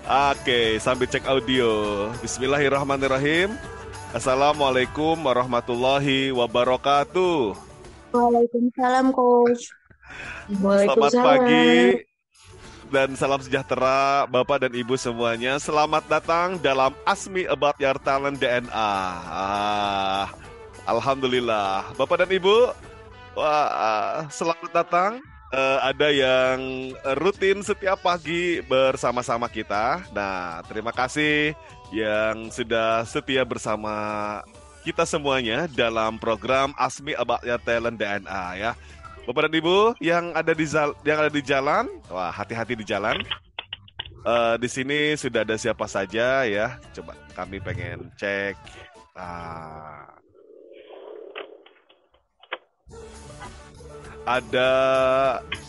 Oke, sambil cek audio. Bismillahirrahmanirrahim. Assalamualaikum warahmatullahi wabarakatuh. Waalaikumsalam, Coach. Selamat pagi Waalaikumsalam. dan salam sejahtera Bapak dan Ibu semuanya. Selamat datang dalam Ask Me About Your Talent DNA. Alhamdulillah. Bapak dan Ibu, selamat datang. Ada yang rutin setiap pagi bersama-sama kita. Nah, terima kasih yang sudah setia bersama kita semuanya dalam program Ask Me About Your Talent DNA ya. Bapak dan Ibu yang ada di jalan, wah hati-hati di jalan. Di sini sudah ada siapa saja ya? Coba kami pengen cek. Ada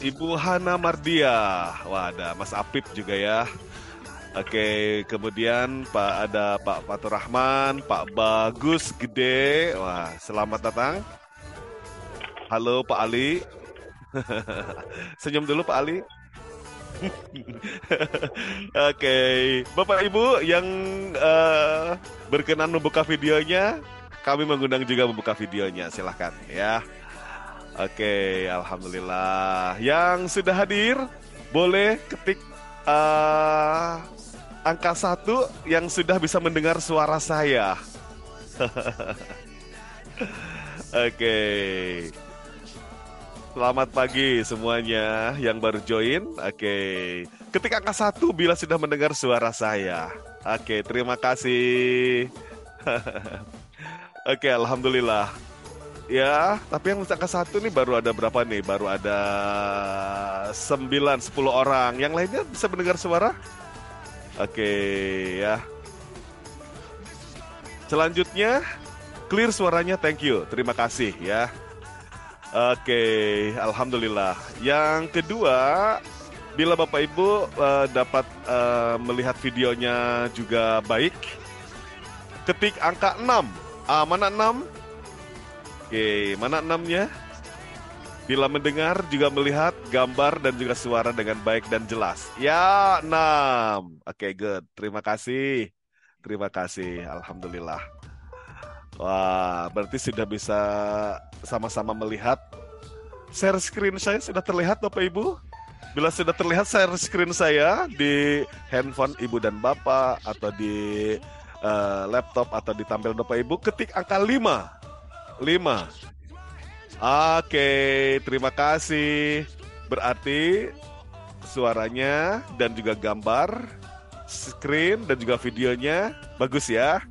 Ibu Hana Mardia, wah ada Mas Apip juga ya. Oke, kemudian ada Pak Fatur Rahman, Pak Bagus Gede, wah selamat datang. Halo Pak Ali, senyum dulu Pak Ali. Oke, Bapak Ibu yang berkenan membuka videonya, kami mengundang juga membuka videonya, silahkan ya. Oke, alhamdulillah. Yang sudah hadir, boleh ketik angka 1 yang sudah bisa mendengar suara saya. Oke. Selamat pagi semuanya yang baru join. Oke. Ketik angka 1 bila sudah mendengar suara saya. Oke, terima kasih. Oke, alhamdulillah. Ya, tapi yang angka 1 nih baru ada berapa nih? Baru ada 9, 10 orang. Yang lainnya bisa mendengar suara? Oke, ya. Selanjutnya, clear suaranya, thank you. Terima kasih ya. Oke, alhamdulillah. Yang kedua, bila Bapak Ibu dapat melihat videonya juga baik, ketik angka 6. Mana 6? Oke, mana 6-nya? Bila mendengar juga melihat gambar dan juga suara dengan baik dan jelas. Ya, 6. Oke, good. Terima kasih. Terima kasih. Alhamdulillah. Wah, berarti sudah bisa sama-sama melihat. Share screen saya sudah terlihat Bapak Ibu? Bila sudah terlihat share screen saya di handphone Ibu dan Bapak atau di laptop atau di tampilan Bapak Ibu, ketik angka 5. 5. Oke, terima kasih. Berarti suaranya dan juga gambar, screen dan juga videonya bagus ya.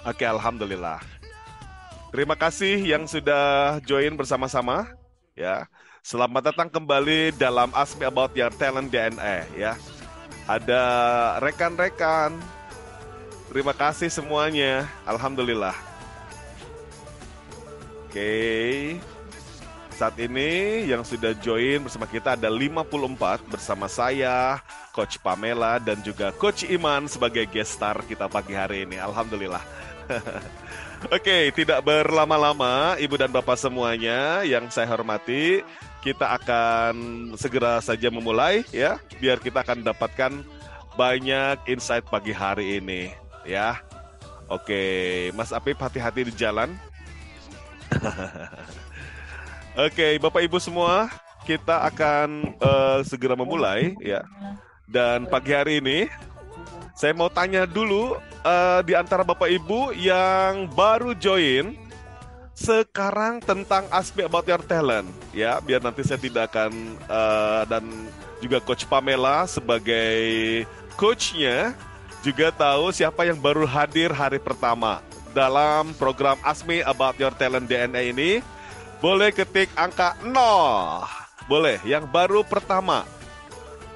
Oke, alhamdulillah. Terima kasih yang sudah join bersama-sama ya. Selamat datang kembali dalam Ask Me About Your Talent DNA ya. Ada rekan-rekan. Terima kasih semuanya. Alhamdulillah. Oke, saat ini yang sudah join bersama kita ada 54 bersama saya, Coach Pamela, dan juga Coach Iman sebagai guest star kita pagi hari ini. Alhamdulillah. Oke, tidak berlama-lama, Ibu dan Bapak semuanya yang saya hormati, kita akan segera saja memulai ya, biar kita akan dapatkan banyak insight pagi hari ini ya. Oke, Mas Apip hati-hati di jalan. Oke, Bapak Ibu semua, kita akan segera memulai ya. Dan pagi hari ini, saya mau tanya dulu di antara Bapak Ibu yang baru join sekarang tentang aspek about your talent ya. Biar nanti saya tidak akan dan juga Coach Pamela sebagai coachnya juga tahu siapa yang baru hadir hari pertama dalam program Ask Me About Your Talent DNA ini. Boleh ketik angka 0. Boleh, yang baru pertama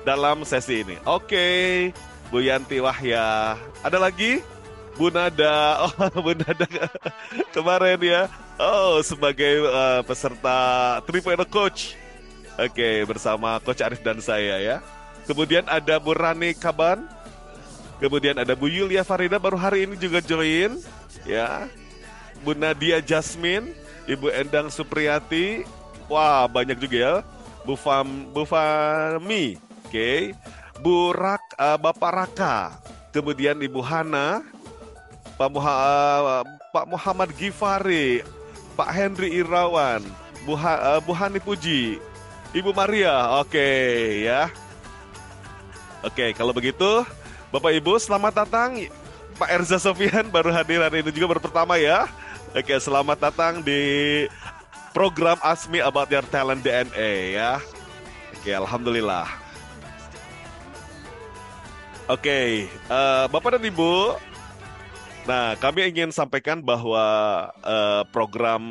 dalam sesi ini. Oke, Bu Yanti Wahya. Ada lagi? Bu Nada. Oh, Bu Nada kemarin ya. Oh, sebagai peserta 3.0 Coach. Oke, bersama Coach Arif dan saya ya. Kemudian ada Bu Rani Kaban. Kemudian ada Bu Yulia Farida baru hari ini juga join. Ya, Bu Nadia Jasmine, Ibu Endang Supriyati, wah banyak juga ya. Bu Fami, oke. Bapak Raka, kemudian Ibu Hana, Pak Muhammad Gifari, Pak Henry Irawan, Bu Hani Puji, Ibu Maria, oke ya. Oke, kalau begitu, Bapak Ibu selamat datang. Pak Erza Sofian baru hadir hari ini juga baru pertama ya. Oke, selamat datang di program Ask Me About Your Talent DNA ya. Oke, Alhamdulillah. Oke, Bapak dan Ibu, nah kami ingin sampaikan bahwa program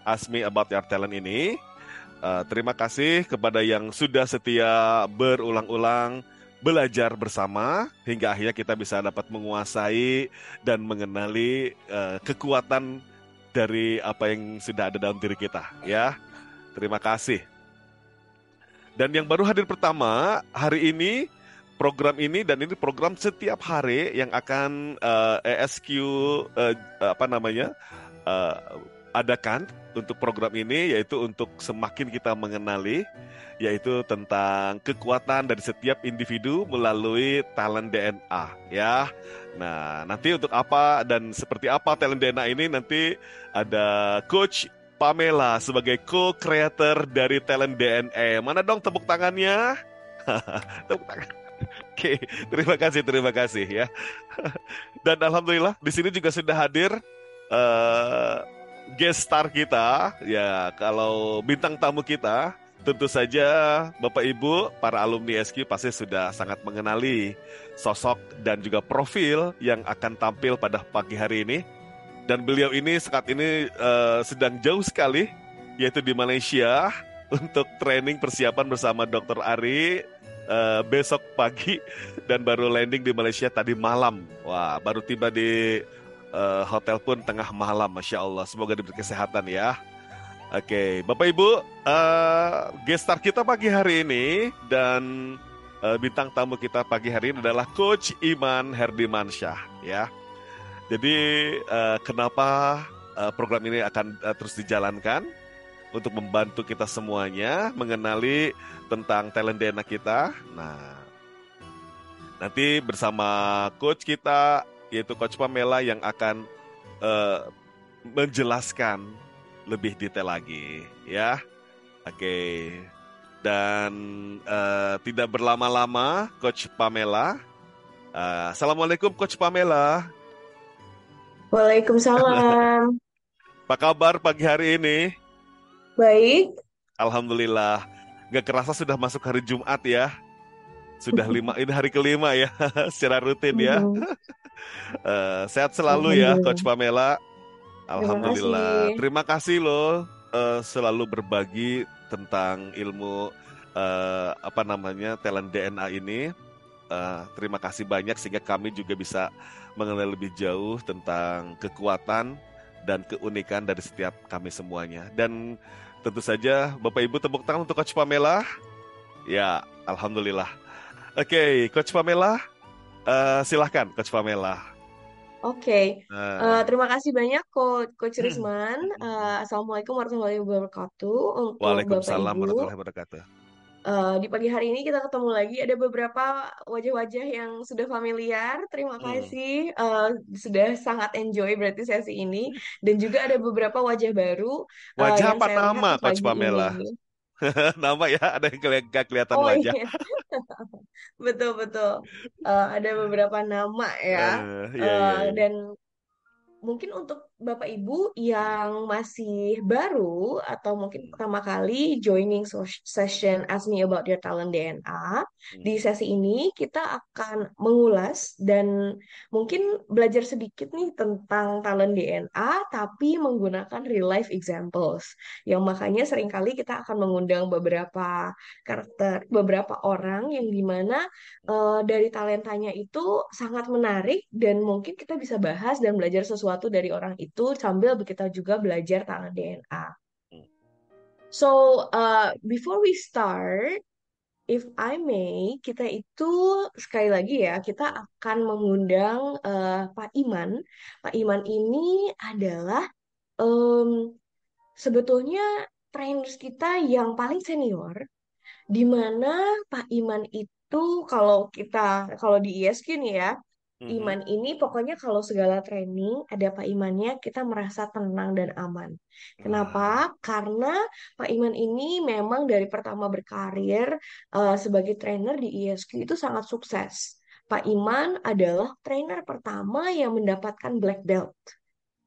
Ask Me About Your Talent ini, terima kasih kepada yang sudah setia berulang-ulang belajar bersama hingga akhirnya kita bisa dapat menguasai dan mengenali kekuatan dari apa yang sudah ada dalam diri kita ya. Terima kasih. Dan yang baru hadir pertama hari ini program ini dan ini program setiap hari yang akan ESQ apa namanya eh, adakan untuk program ini yaitu untuk semakin kita mengenali yaitu tentang kekuatan dari setiap individu melalui talent DNA ya. Nah, nanti untuk apa dan seperti apa talent DNA ini nanti ada Coach Pamela sebagai co-creator dari talent DNA. Mana dong tepuk tangannya? Tepuk tangan. Oke, terima kasih ya. Dan alhamdulillah di sini juga sudah hadir eh, guest star kita, ya kalau bintang tamu kita, tentu saja Bapak Ibu, para alumni SQ pasti sudah sangat mengenali sosok dan juga profil yang akan tampil pada pagi hari ini. Dan beliau ini saat ini sedang jauh sekali, yaitu di Malaysia, untuk training persiapan bersama Dr. Ari besok pagi dan baru landing di Malaysia tadi malam. Wah, baru tiba di hotel pun tengah malam, Masya Allah. Semoga diberi kesehatan ya. Oke, Bapak Ibu, guest star kita pagi hari ini dan bintang tamu kita pagi hari ini adalah Coach Iman Herdimansyah ya. Jadi kenapa program ini akan terus dijalankan untuk membantu kita semuanya mengenali tentang talent DNA kita. Nah, nanti bersama coach kita yaitu Coach Pamela yang akan eh, menjelaskan lebih detail lagi ya. Oke. Dan tidak berlama-lama Coach Pamela. Assalamualaikum Coach Pamela. Waalaikumsalam. Apa kabar pagi hari ini? Baik. Alhamdulillah. Gak kerasa sudah masuk hari Jumat ya. Sudah ini hari kelima ya, secara rutin ya. Mhm. Sehat selalu ya, Coach Alhamdulillah. Pamela. Terima Alhamdulillah. kasih. Terima kasih loh selalu berbagi tentang ilmu apa namanya talent DNA ini. Terima kasih banyak sehingga kami juga bisa mengenal lebih jauh tentang kekuatan dan keunikan dari setiap kami semuanya. Dan tentu saja Bapak Ibu tepuk tangan untuk Coach Pamela. Ya, Alhamdulillah. Oke, Coach Pamela, silahkan Coach Pamela. Oke. Eh, Terima kasih banyak Coach Risman. Assalamualaikum warahmatullahi wabarakatuh untuk Bapak Waalaikumsalam Ibu. warahmatullahi wabarakatuh. Di pagi hari ini kita ketemu lagi. Ada beberapa wajah-wajah yang sudah familiar. Terima Hmm. kasih. Sudah sangat enjoy berarti sesi ini. Dan juga ada beberapa wajah baru Wajah yang apa saya lihat nama di Coach pagi ini. Pamela? Nama ya, ada yang gak kelihatan Oh wajah. iya, betul-betul. Ada beberapa nama ya. Iya, iya, iya. Dan mungkin untuk Bapak Ibu yang masih baru atau mungkin Hmm, pertama kali joining session Ask Me About Your Talent DNA, di hmm, sesi ini kita akan mengulas dan mungkin belajar sedikit nih tentang talent DNA, tapi menggunakan real life examples. Yang makanya seringkali kita akan mengundang beberapa karakter, beberapa orang yang dimana dari talentanya itu sangat menarik dan mungkin kita bisa bahas dan belajar sesuatu dari orang itu sambil kita juga belajar talent DNA. hmm, So, before we start, if I may, kita itu sekali lagi ya, kita hmm, akan mengundang Pak Iman. Pak Iman ini adalah em, sebetulnya trainers kita yang paling senior di mana Pak Iman itu kalau di ISQ nih ya, Mhm. Iman ini pokoknya kalau segala training ada Pak Imannya kita merasa tenang dan aman. Kenapa? Wah. Karena Pak Iman ini memang dari pertama berkarir sebagai trainer di ISQ itu sangat sukses. Pak Iman adalah trainer pertama yang mendapatkan black belt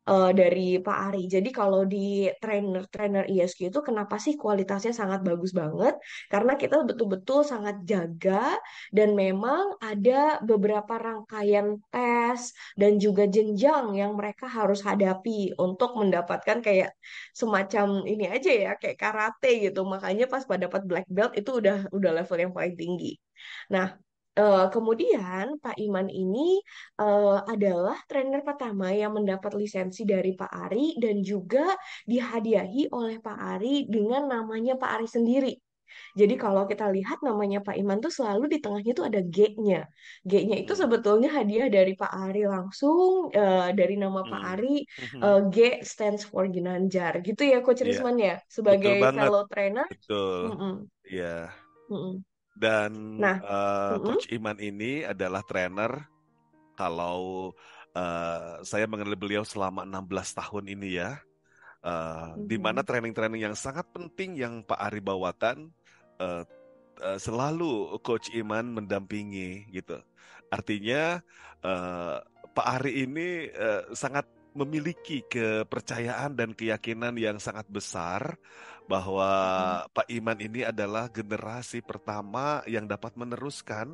dari Pak Ari. Jadi kalau di trainer-trainer ISQ itu kenapa sih kualitasnya sangat bagus banget? Karena kita betul-betul sangat jaga dan memang ada beberapa rangkaian tes dan juga jenjang yang mereka harus hadapi untuk mendapatkan kayak semacam ini aja ya, kayak karate gitu. Makanya pas pada dapat black belt itu udah level yang paling tinggi. Nah, kemudian Pak Iman ini adalah trainer pertama yang mendapat lisensi dari Pak Ari dan juga dihadiahi oleh Pak Ari dengan namanya Pak Ari sendiri. Jadi kalau kita lihat namanya Pak Iman tuh selalu di tengahnya tuh ada G-nya. G-nya itu Mhm. sebetulnya hadiah dari Pak Ari langsung dari nama Pak Mhm. Ari. Mhm. G stands for Ginanjar gitu ya Coach Iya, Risman ya betul sebagai banget. fellow trainer. Betul. Mm-mm, Iya. mm-mm. Dan Nah, mm-mm, Coach Iman ini adalah trainer kalau saya mengenal beliau selama 16 tahun ini ya. Di mana mm-mm, training-training yang sangat penting yang Pak Ari bawakan eh, selalu Coach Iman mendampingi gitu. Artinya eh, Pak Ari ini sangat memiliki kepercayaan dan keyakinan yang sangat besar bahwa mm-mm. Pak Iman ini adalah generasi pertama yang dapat meneruskan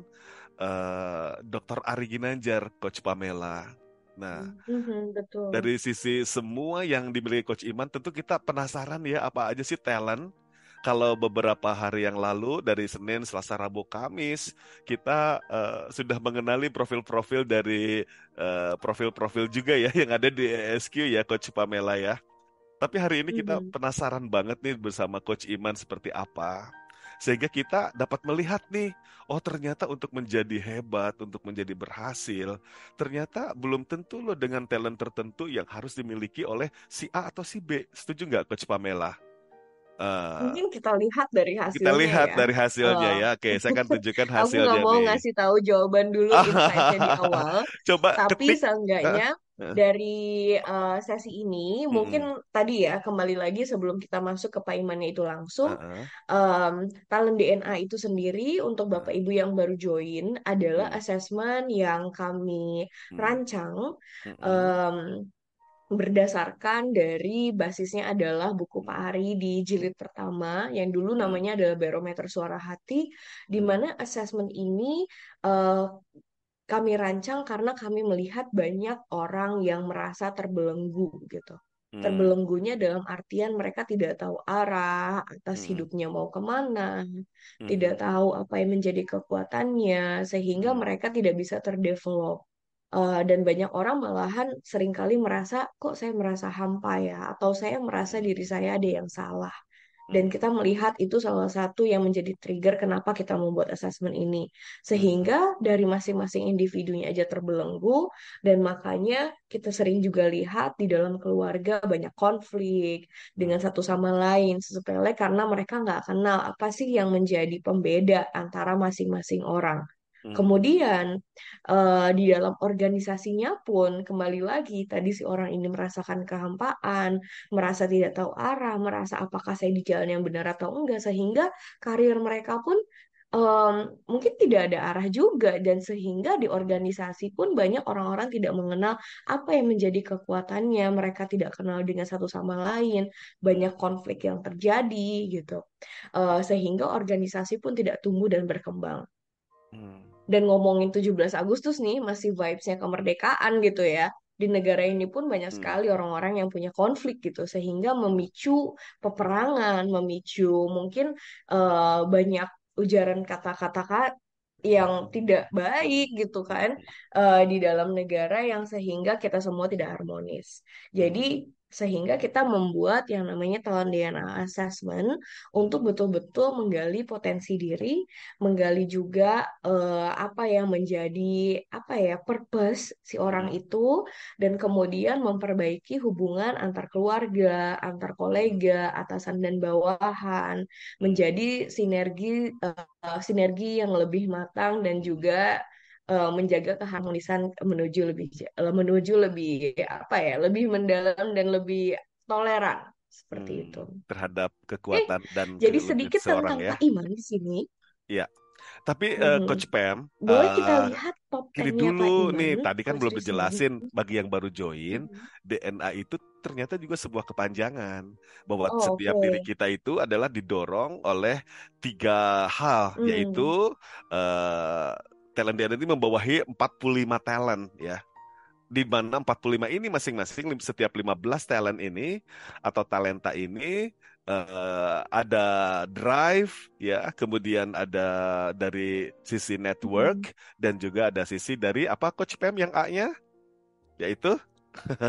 Dr. Ari Ginanjar, Coach Pamela. Nah, Mhm, betul. dari sisi semua yang dimiliki Coach Iman, tentu kita penasaran ya apa aja sih talent. Kalau beberapa hari yang lalu dari Senin, Selasa, Rabu, Kamis kita sudah mengenali profil-profil dari profil-profil juga ya yang ada di ESQ ya Coach Pamela ya. Tapi hari ini kita Mhm. penasaran banget nih bersama Coach Iman seperti apa. Sehingga kita dapat melihat nih, oh ternyata untuk menjadi hebat, untuk menjadi berhasil, ternyata belum tentu loh dengan talent tertentu yang harus dimiliki oleh si A atau si B. Setuju nggak Coach Pamela? Eh, Mungkin kita lihat dari kita hasilnya lihat ya. dari hasilnya Eh, ya. Oke, saya akan tunjukkan aku nggak hasilnya mau nih. ngasih tahu jawaban dulu insight-nya di awal, Coba tapi ketik. seenggaknya Hah? Hah? dari sesi ini mungkin Mm-mm. tadi ya kembali lagi sebelum kita masuk ke paimannya itu langsung, Uh-uh. em, talent DNA itu sendiri untuk Bapak Uh-uh. Ibu yang baru join adalah Mm. asesmen yang kami Mm. rancang. Mm-mm. Berdasarkan dari basisnya adalah buku Pak Mm. Ari di jilid pertama yang dulu Mm. namanya adalah Barometer Suara Hati, di Mm. mana asesmen ini eh, kami rancang karena kami melihat banyak orang yang merasa terbelenggu gitu. Mm. Terbelenggunya dalam artian mereka tidak tahu arah atas Mm. hidupnya mau kemana, tidak Mhm. tahu apa yang menjadi kekuatannya, sehingga Mhm. mereka tidak bisa terdevelop. Dan banyak orang malahan seringkali merasa, kok saya merasa hampa ya, atau saya merasa Mhm. diri saya ada yang salah. Dan Mhm. kita melihat itu salah satu yang menjadi trigger kenapa kita membuat asesmen ini. Mhm. Sehingga dari masing-masing individunya aja terbelenggu, dan makanya kita sering juga lihat di dalam keluarga banyak konflik dengan Mhm. satu sama lain, sepele karena mereka nggak kenal apa sih yang menjadi pembeda antara masing-masing orang. Mhm. Kemudian di dalam organisasinya pun kembali lagi tadi si orang ini merasakan kehampaan, merasa tidak tahu arah, merasa apakah saya di jalan yang benar atau enggak, sehingga karir mereka pun em, mungkin tidak ada arah juga, dan sehingga di Mhm. organisasi pun banyak orang-orang tidak mengenal apa yang menjadi kekuatannya, mereka tidak kenal dengan satu sama lain, banyak Mhm. konflik yang terjadi gitu. Sehingga organisasi pun tidak tumbuh dan berkembang. Mhm. Dan ngomongin 17 Agustus nih, masih vibes-nya kemerdekaan gitu ya. Di negara ini pun banyak Mhm. sekali orang-orang yang punya konflik gitu, sehingga Mhm. memicu peperangan, memicu mungkin banyak ujaran kata-kata yang tidak baik Mhm. gitu kan Mhm. di dalam negara yang sehingga kita semua tidak harmonis. Jadi Mhm. Sehingga kita membuat yang namanya talent DNA assessment untuk betul-betul menggali potensi diri, menggali juga apa yang menjadi apa ya purpose si orang Mhm. itu, dan kemudian memperbaiki hubungan antar keluarga, antar Mhm. kolega, atasan dan bawahan, Mhm. menjadi sinergi yang lebih matang dan juga menjaga keharmonisan menuju lebih apa ya, lebih mendalam dan lebih toleran seperti itu. Terhadap Oke, kekuatan dan jadi kelebihan sedikit seseorang tentang ya. Pak Iman di sini. Iya. Tapi Mhm. Coach Pam, Boleh kita lihat top gini 10-nya dulu Pak nih, Iman, tadi kan Coach belum Risman. dijelasin bagi yang baru join, Mhm. DNA itu ternyata juga sebuah kepanjangan bahwa Oh, setiap diri oke. kita itu adalah didorong oleh tiga hal, yaitu Hmm. eh, talent DNA ini membawahi 45 talent ya. Di mana 45 ini masing-masing setiap 15 talent ini atau talenta ini ada drive ya, kemudian ada dari sisi Mhm. network dan juga ada sisi dari apa Coach Pam yang A-nya yaitu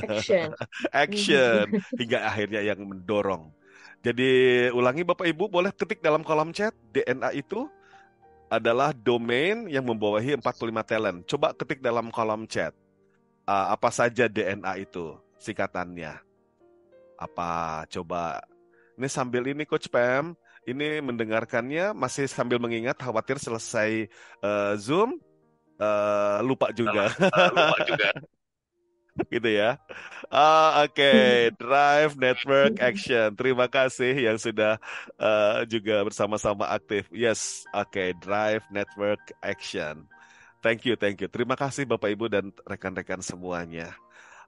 Action. action Mhm. hingga akhirnya yang mendorong. Jadi ulangi Bapak Ibu boleh ketik dalam kolom chat DNA itu adalah domain yang membawahi 45 talent. Coba ketik dalam kolom chat. Apa saja DNA itu singkatannya? Apa coba? Ini sambil ini Coach Pam, ini mendengarkannya masih sambil mengingat khawatir selesai Zoom lupa juga Lupa juga. gitu ya. Oke, Drive Network Action. Terima kasih yang sudah juga bersama-sama aktif. Yes, oke, Drive Network Action. Thank you, thank you. Terima kasih Bapak Ibu dan rekan-rekan semuanya.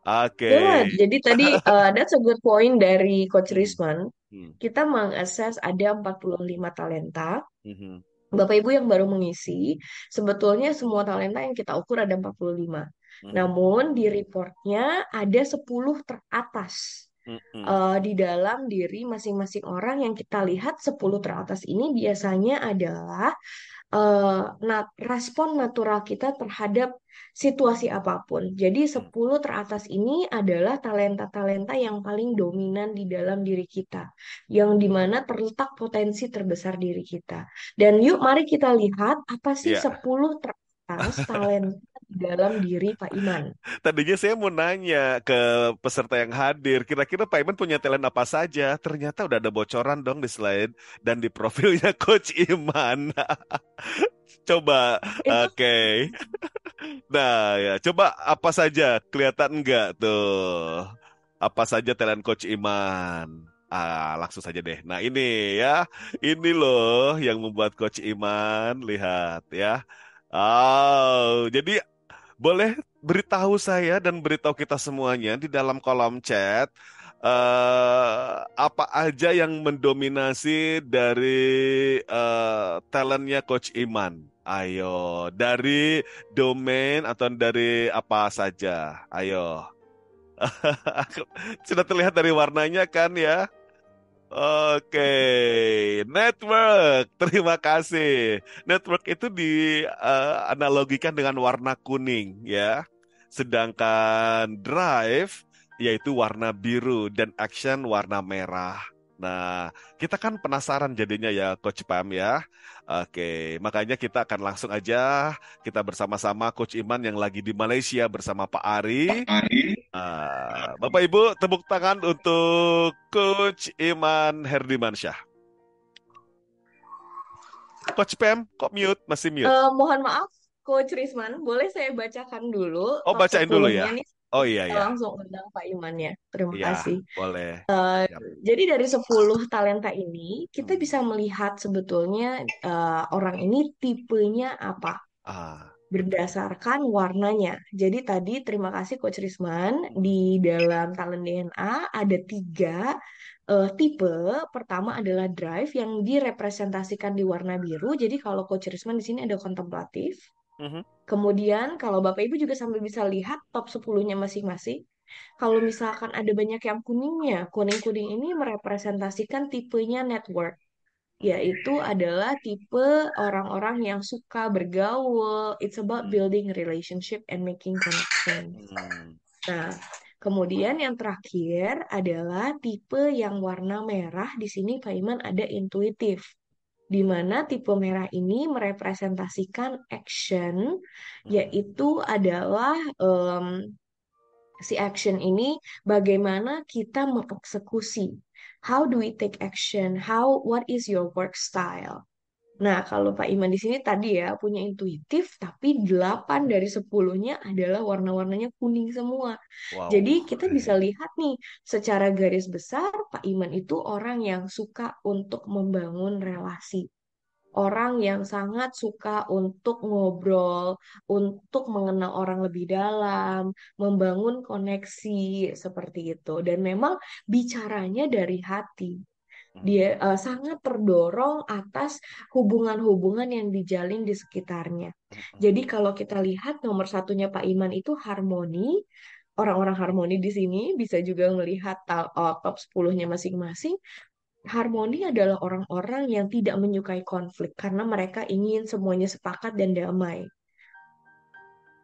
Oke. Ya, jadi tadi that's a good point dari Coach Hmm, Risman. hmm, Kita mengakses ada 45 talenta. mhm, Bapak Ibu yang baru mengisi, sebetulnya semua talenta yang kita ukur ada 45. mhm, Namun di reportnya ada 10 teratas. mhm, Di dalam diri masing-masing orang yang kita lihat 10 teratas ini biasanya adalah respon natural kita terhadap situasi apapun. Jadi mhm. 10 teratas ini adalah talenta-talenta yang paling dominan di dalam diri kita, yang dimana terletak potensi terbesar diri kita. Dan yuk mari kita lihat apa sih Ya, 10 teratas talenta di dalam diri Pak Iman. tadinya saya mau nanya ke peserta yang hadir, kira-kira Pak Iman punya talent apa saja? Ternyata udah ada bocoran dong di slide dan di profilnya Coach Iman. Coba, Itu oke. Nah, ya, coba apa saja? Kelihatan enggak tuh? Apa saja talent Coach Iman? Langsung saja deh. Nah, ini ya. Ini loh yang membuat Coach Iman lihat ya. Jadi boleh beritahu saya dan beritahu kita semuanya di dalam kolom chat apa aja yang mendominasi dari talentnya Coach Iman. Ayo, dari domain atau dari apa saja? Ayo. Sudah terlihat dari warnanya kan ya? Oke, network. Terima kasih. Network itu dianalogikan dengan warna kuning ya. Sedangkan drive yaitu warna biru dan action warna merah. Nah, kita kan penasaran jadinya ya Coach Pam ya. Oke, makanya kita akan langsung aja kita bersama-sama Coach Iman yang lagi di Malaysia bersama Pak Ari. Bapak Ibu, tepuk tangan untuk Coach Iman Herdimansyah. Coach Pam, kok mute? Masih mute? mohon maaf, Coach Risman, boleh saya bacakan dulu Oh, top bacain dulu ya. 10-nya nih. Oh iya Kita ya. langsung undang Pak Iman ya. Terima Iya, kasih. boleh. Siap. Jadi dari 10 talenta ini, kita Hmm. bisa melihat sebetulnya orang ini tipenya apa Betul. berdasarkan warnanya. Jadi tadi terima kasih Coach Risman, Hmm. di dalam talent DNA ada 3 tipe. Pertama adalah drive yang direpresentasikan di warna biru. Jadi kalau Coach Risman di sini ada kontemplatif. Mhm. Kemudian kalau Bapak Ibu juga sambil bisa lihat top 10-nya masing-masing. Kalau misalkan ada banyak yang kuningnya, kuning-kuning ini merepresentasikan tipenya network, yaitu adalah tipe orang-orang yang suka bergaul. It's about Hmm. building relationship and making connections. Hmm. Nah, Kemudian yang terakhir adalah tipe yang warna merah. Di sini Pak Iman ada intuitif, di mana tipe merah ini merepresentasikan action, Mm-mm. yaitu adalah si action ini bagaimana kita mengeksekusi. How do we take action? What is your work style? Nah, kalau Pak Iman di sini tadi ya punya intuitif, tapi 8 dari 10-nya adalah warna-warnanya kuning semua. Wow. Jadi kita bisa lihat nih, secara garis besar Pak Iman itu orang yang suka untuk membangun relasi. Orang yang sangat suka untuk ngobrol, untuk mengenal orang lebih dalam, membangun koneksi seperti itu. Dan memang bicaranya dari hati. Mm-mm. Dia sangat terdorong atas hubungan-hubungan yang dijalin di sekitarnya. Mm-mm. Jadi kalau kita lihat nomor satunya Pak Iman itu harmoni, orang-orang harmoni di sini bisa juga melihat top 10-nya masing-masing. Harmoni adalah orang-orang yang tidak menyukai konflik karena mereka ingin semuanya sepakat dan damai.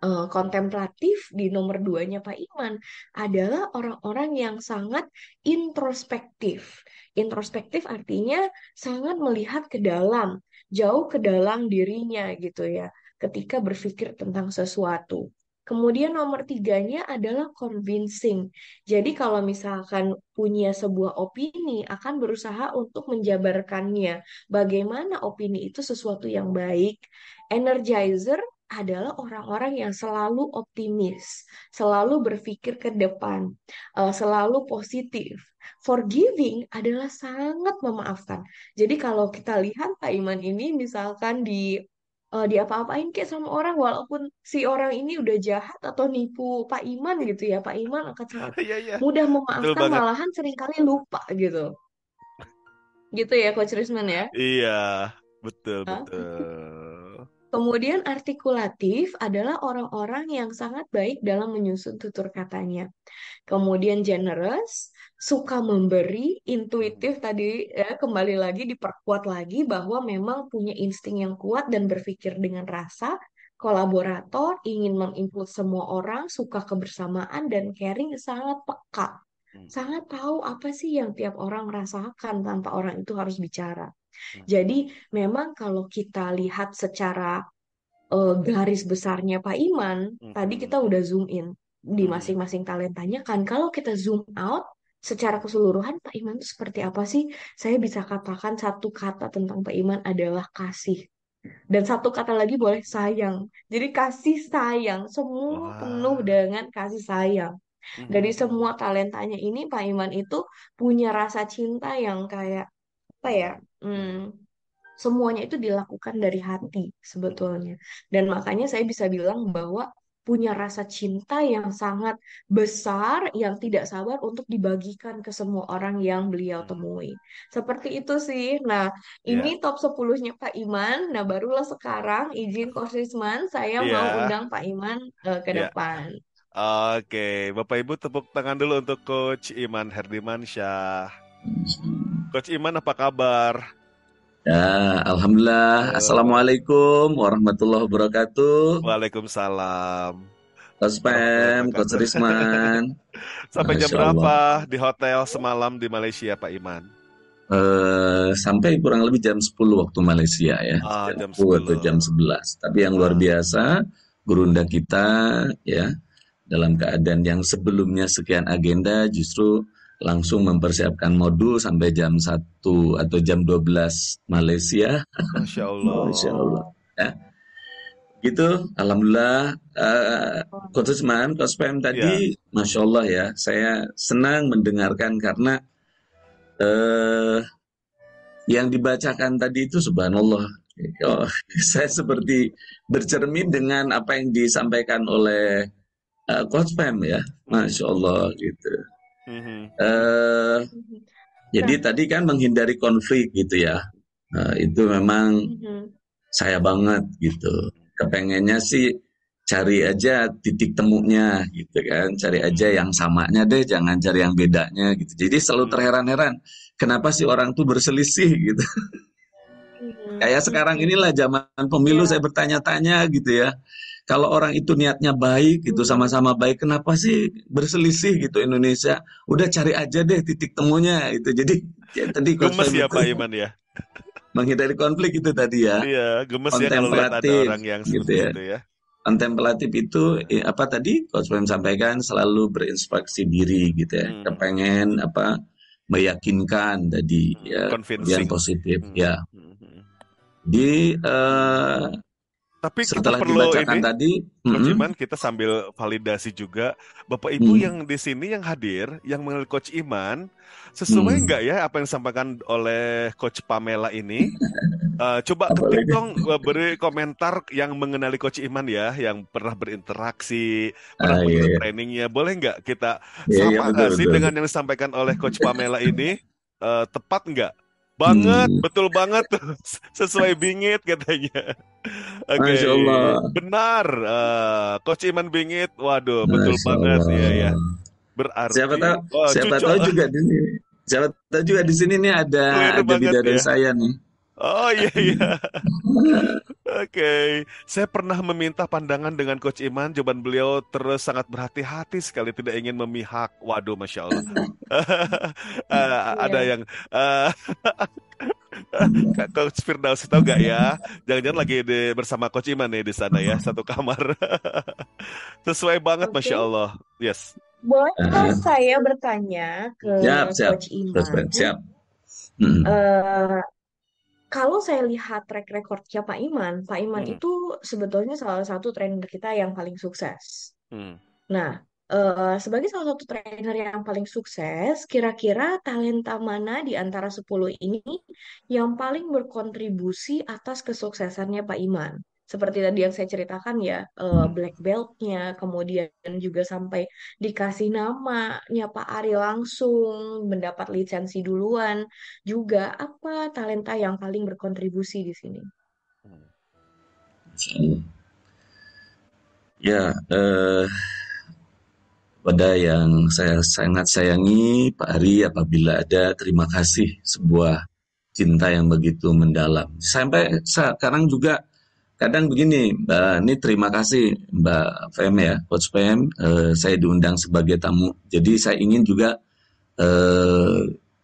Kontemplatif di nomor duanya Pak Iman adalah orang-orang yang sangat introspektif. Introspektif artinya sangat melihat ke dalam, jauh ke dalam dirinya gitu ya, ketika berpikir tentang sesuatu. Kemudian nomor tiganya adalah convincing. Jadi kalau misalkan punya sebuah opini, akan berusaha untuk menjabarkannya. Bagaimana opini itu sesuatu yang baik. Energizer adalah orang-orang yang selalu optimis, selalu berpikir ke depan, selalu positif. Forgiving adalah sangat memaafkan. Jadi kalau kita lihat Pak Iman ini misalkan di apa-apain kayak sama orang, walaupun si orang ini udah jahat atau nipu Pak Iman gitu ya, Pak Iman akan sangat Iya, iya. mudah Betul memaafkan, banget. malahan seringkali lupa gitu. Gitu ya Coach Risman ya. Iya, betul, betul. Kemudian artikulatif adalah orang-orang yang sangat baik dalam menyusun tutur katanya. Kemudian generous, suka memberi, Mm. intuitif tadi ya, kembali lagi diperkuat lagi bahwa memang punya insting yang kuat dan berpikir dengan rasa. Kolaborator, ingin menginput semua orang, suka kebersamaan dan caring, sangat peka. Mm. Sangat tahu apa sih yang tiap orang rasakan tanpa orang itu harus bicara. Mm. Jadi memang kalau kita lihat secara garis besarnya Pak Iman, tadi kita Mhm. udah zoom in di Mhm. masing-masing talentanya kan. Kalau kita zoom out secara keseluruhan, Pak Iman itu seperti apa sih? Saya bisa katakan satu kata tentang Pak Iman adalah kasih. Dan satu kata lagi boleh sayang. Jadi kasih sayang, semua penuh Wah. dengan kasih sayang. Dari semua Mhm. talentanya ini, Pak Iman itu punya rasa cinta yang kayak apa ya? Mhm. Hmm, semuanya itu dilakukan dari hati Mhm. sebetulnya. Dan makanya saya bisa bilang bahwa punya rasa cinta yang sangat besar yang tidak sabar untuk dibagikan ke semua orang yang beliau Mhm. temui. Seperti itu sih. Nah, ini Iya. top 10-nya Pak Iman. Nah, barulah sekarang izin Coach Risman saya mau Iya. undang Pak Iman ke Iya. depan. Oke, Bapak Ibu tepuk tangan dulu untuk Coach Iman Herdimansyah. Coach Iman apa kabar? Ya, Alhamdulillah. Eh, Assalamualaikum warahmatullahi wabarakatuh. Waalaikumsalam Coach warahmatullahi Pem, Coach wabarakatuh. Risman. Sampai jam Masya Allah. berapa di hotel semalam di Malaysia, Pak Iman? Sampai kurang lebih jam 10 waktu Malaysia ya. Ah, Jam jam 10 atau jam 10. 11. Tapi yang luar Ah, biasa, gurunda kita ya, dalam keadaan yang sebelumnya sekian agenda justru langsung mempersiapkan modul sampai jam 1 atau jam 12 Malaysia. Masya Masya Allah. Allah. Ya. Gitu, alhamdulillah. Coach Usman, Coach Pem Ya. tadi, masya Allah ya, saya senang mendengarkan karena eh, yang dibacakan tadi itu subhanallah. Oh, saya seperti bercermin dengan apa yang disampaikan oleh Coach Pem ya, Mhm. masya Allah gitu. Mhm. Eh, jadi Nah, tadi kan menghindari konflik gitu ya. Itu memang mhm. saya banget gitu. Kepengennya sih cari aja titik temunya gitu kan, cari aja Mhm. yang samanya deh, jangan cari yang bedanya gitu. Jadi selalu Mhm. terheran-heran, kenapa sih orang tuh berselisih gitu. Mhm. Kayak sekarang Mhm. inilah zaman pemilu saya Ya. bertanya-tanya gitu ya. Kalau orang itu niatnya baik, itu sama-sama baik, kenapa sih berselisih gitu Indonesia? Udah cari aja deh titik temunya itu. Jadi ya, tadi Coach Gemes Fahmi ya itu Pak Iman ya. menghindari konflik itu tadi ya. Iya, gemes ya kalau lihat ada Kontemplatif orang yang gitu seperti ya. itu ya. Kontemplatif itu apa tadi Coach Fahmi sampaikan selalu berintrospeksi diri gitu ya. Hmm, Kepengen apa meyakinkan tadi ya, kemudian convincing. positif Hmm, ya. hmm, hmm. Di Tapi kita setelah perlu dibacakan ini, tadi, Coach Iman, kita sambil validasi juga, Bapak Ibu mm, yang di sini yang hadir, yang mengenal Coach Iman, sesuai mm, nggak ya apa yang disampaikan oleh Coach Pamela ini? Coba ketik apalagi dong, beri komentar yang mengenali Coach Iman ya, yang pernah berinteraksi, pernah iya, mengikuti iya. trainingnya. Boleh nggak kita Iya, iya, sama betul, nggak sih betul, dengan betul. yang disampaikan oleh Coach Pamela ini? Tepat nggak? Banget, Hmm, betul banget tuh, sesuai bingit katanya. Oke, Masya Allah, benar. Coach Iman Bingit, waduh, betul Masya banget, iya ya. Allah. Berarti, oh, Siapa cucok, tahu juga di sini. Siapa tahu juga di sini nih clear ada banget bidadari ya. saya nih. Oh iya iya. Oke, saya pernah meminta pandangan dengan Coach Iman. Jawaban beliau terus sangat berhati-hati sekali, tidak ingin memihak. Waduh, masya Allah. Ada Iya. yang eh, Kak Coach Firdaus tahu gak ya? Jangan-jangan lagi bersama Coach Iman nih di sana ya, satu kamar. Sesuai banget, masya Oke. Allah. Yes. Bolehkah Ah, saya bertanya ke siap, siap. Coach Terus, Iman? siap. Hmm, eh Kalau saya lihat track recordnya Pak Iman Hmm, itu sebetulnya salah satu trainer kita yang paling sukses. hmm. Nah, sebagai salah satu trainer yang paling sukses, kira-kira talenta mana di antara 10 ini yang paling berkontribusi atas kesuksesannya Pak Iman? Seperti tadi yang saya ceritakan ya, black belt-nya, kemudian juga sampai dikasih namanya Pak Ari langsung, mendapat lisensi duluan, juga apa talenta yang paling berkontribusi di sini? Hmm. Masya Allah. Ya, pada yang saya sangat sayangi, Pak Ari, apabila ada terima kasih sebuah cinta yang begitu mendalam. Sampai sekarang juga kadang begini, Mbak, ini terima kasih Mbak Fem ya, Coach Fem, saya diundang sebagai tamu. Jadi saya ingin juga eh,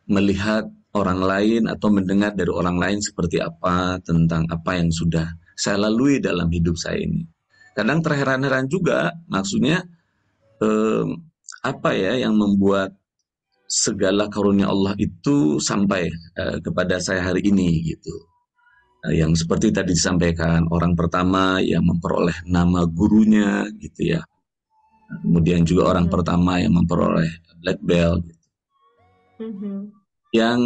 melihat orang lain atau mendengar dari orang lain seperti apa tentang apa yang sudah saya lalui dalam hidup saya ini. Kadang terheran-heran juga, maksudnya eh, apa ya yang membuat segala karunia Allah itu sampai kepada saya hari ini gitu. Yang seperti tadi disampaikan orang pertama yang memperoleh nama gurunya gitu ya. Kemudian juga orang Mhm, pertama yang memperoleh black belt. mhm, Yang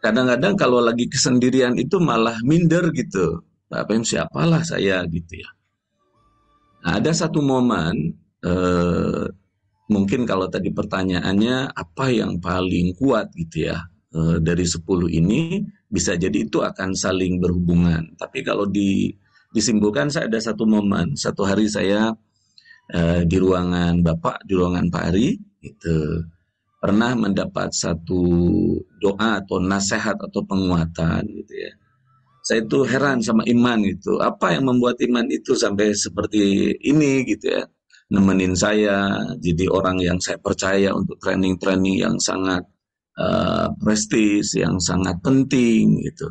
kadang-kadang kalau lagi kesendirian itu malah minder gitu. Apa yang siapalah saya gitu ya. Nah, ada satu mhm, momen eh, mungkin kalau tadi pertanyaannya apa yang paling kuat gitu ya dari 10 ini bisa jadi itu akan saling berhubungan. Tapi kalau disimpulkan saya ada satu momen, satu hari saya di ruangan Bapak, di ruangan Pak Ari, itu pernah mendapat satu doa atau nasihat atau penguatan gitu ya. Saya itu heran mhm, sama Iman gitu. Apa yang membuat Iman itu sampai seperti ini gitu ya. Nemenin saya jadi orang yang saya percaya untuk training-training yang sangat prestis, yang sangat penting gitu.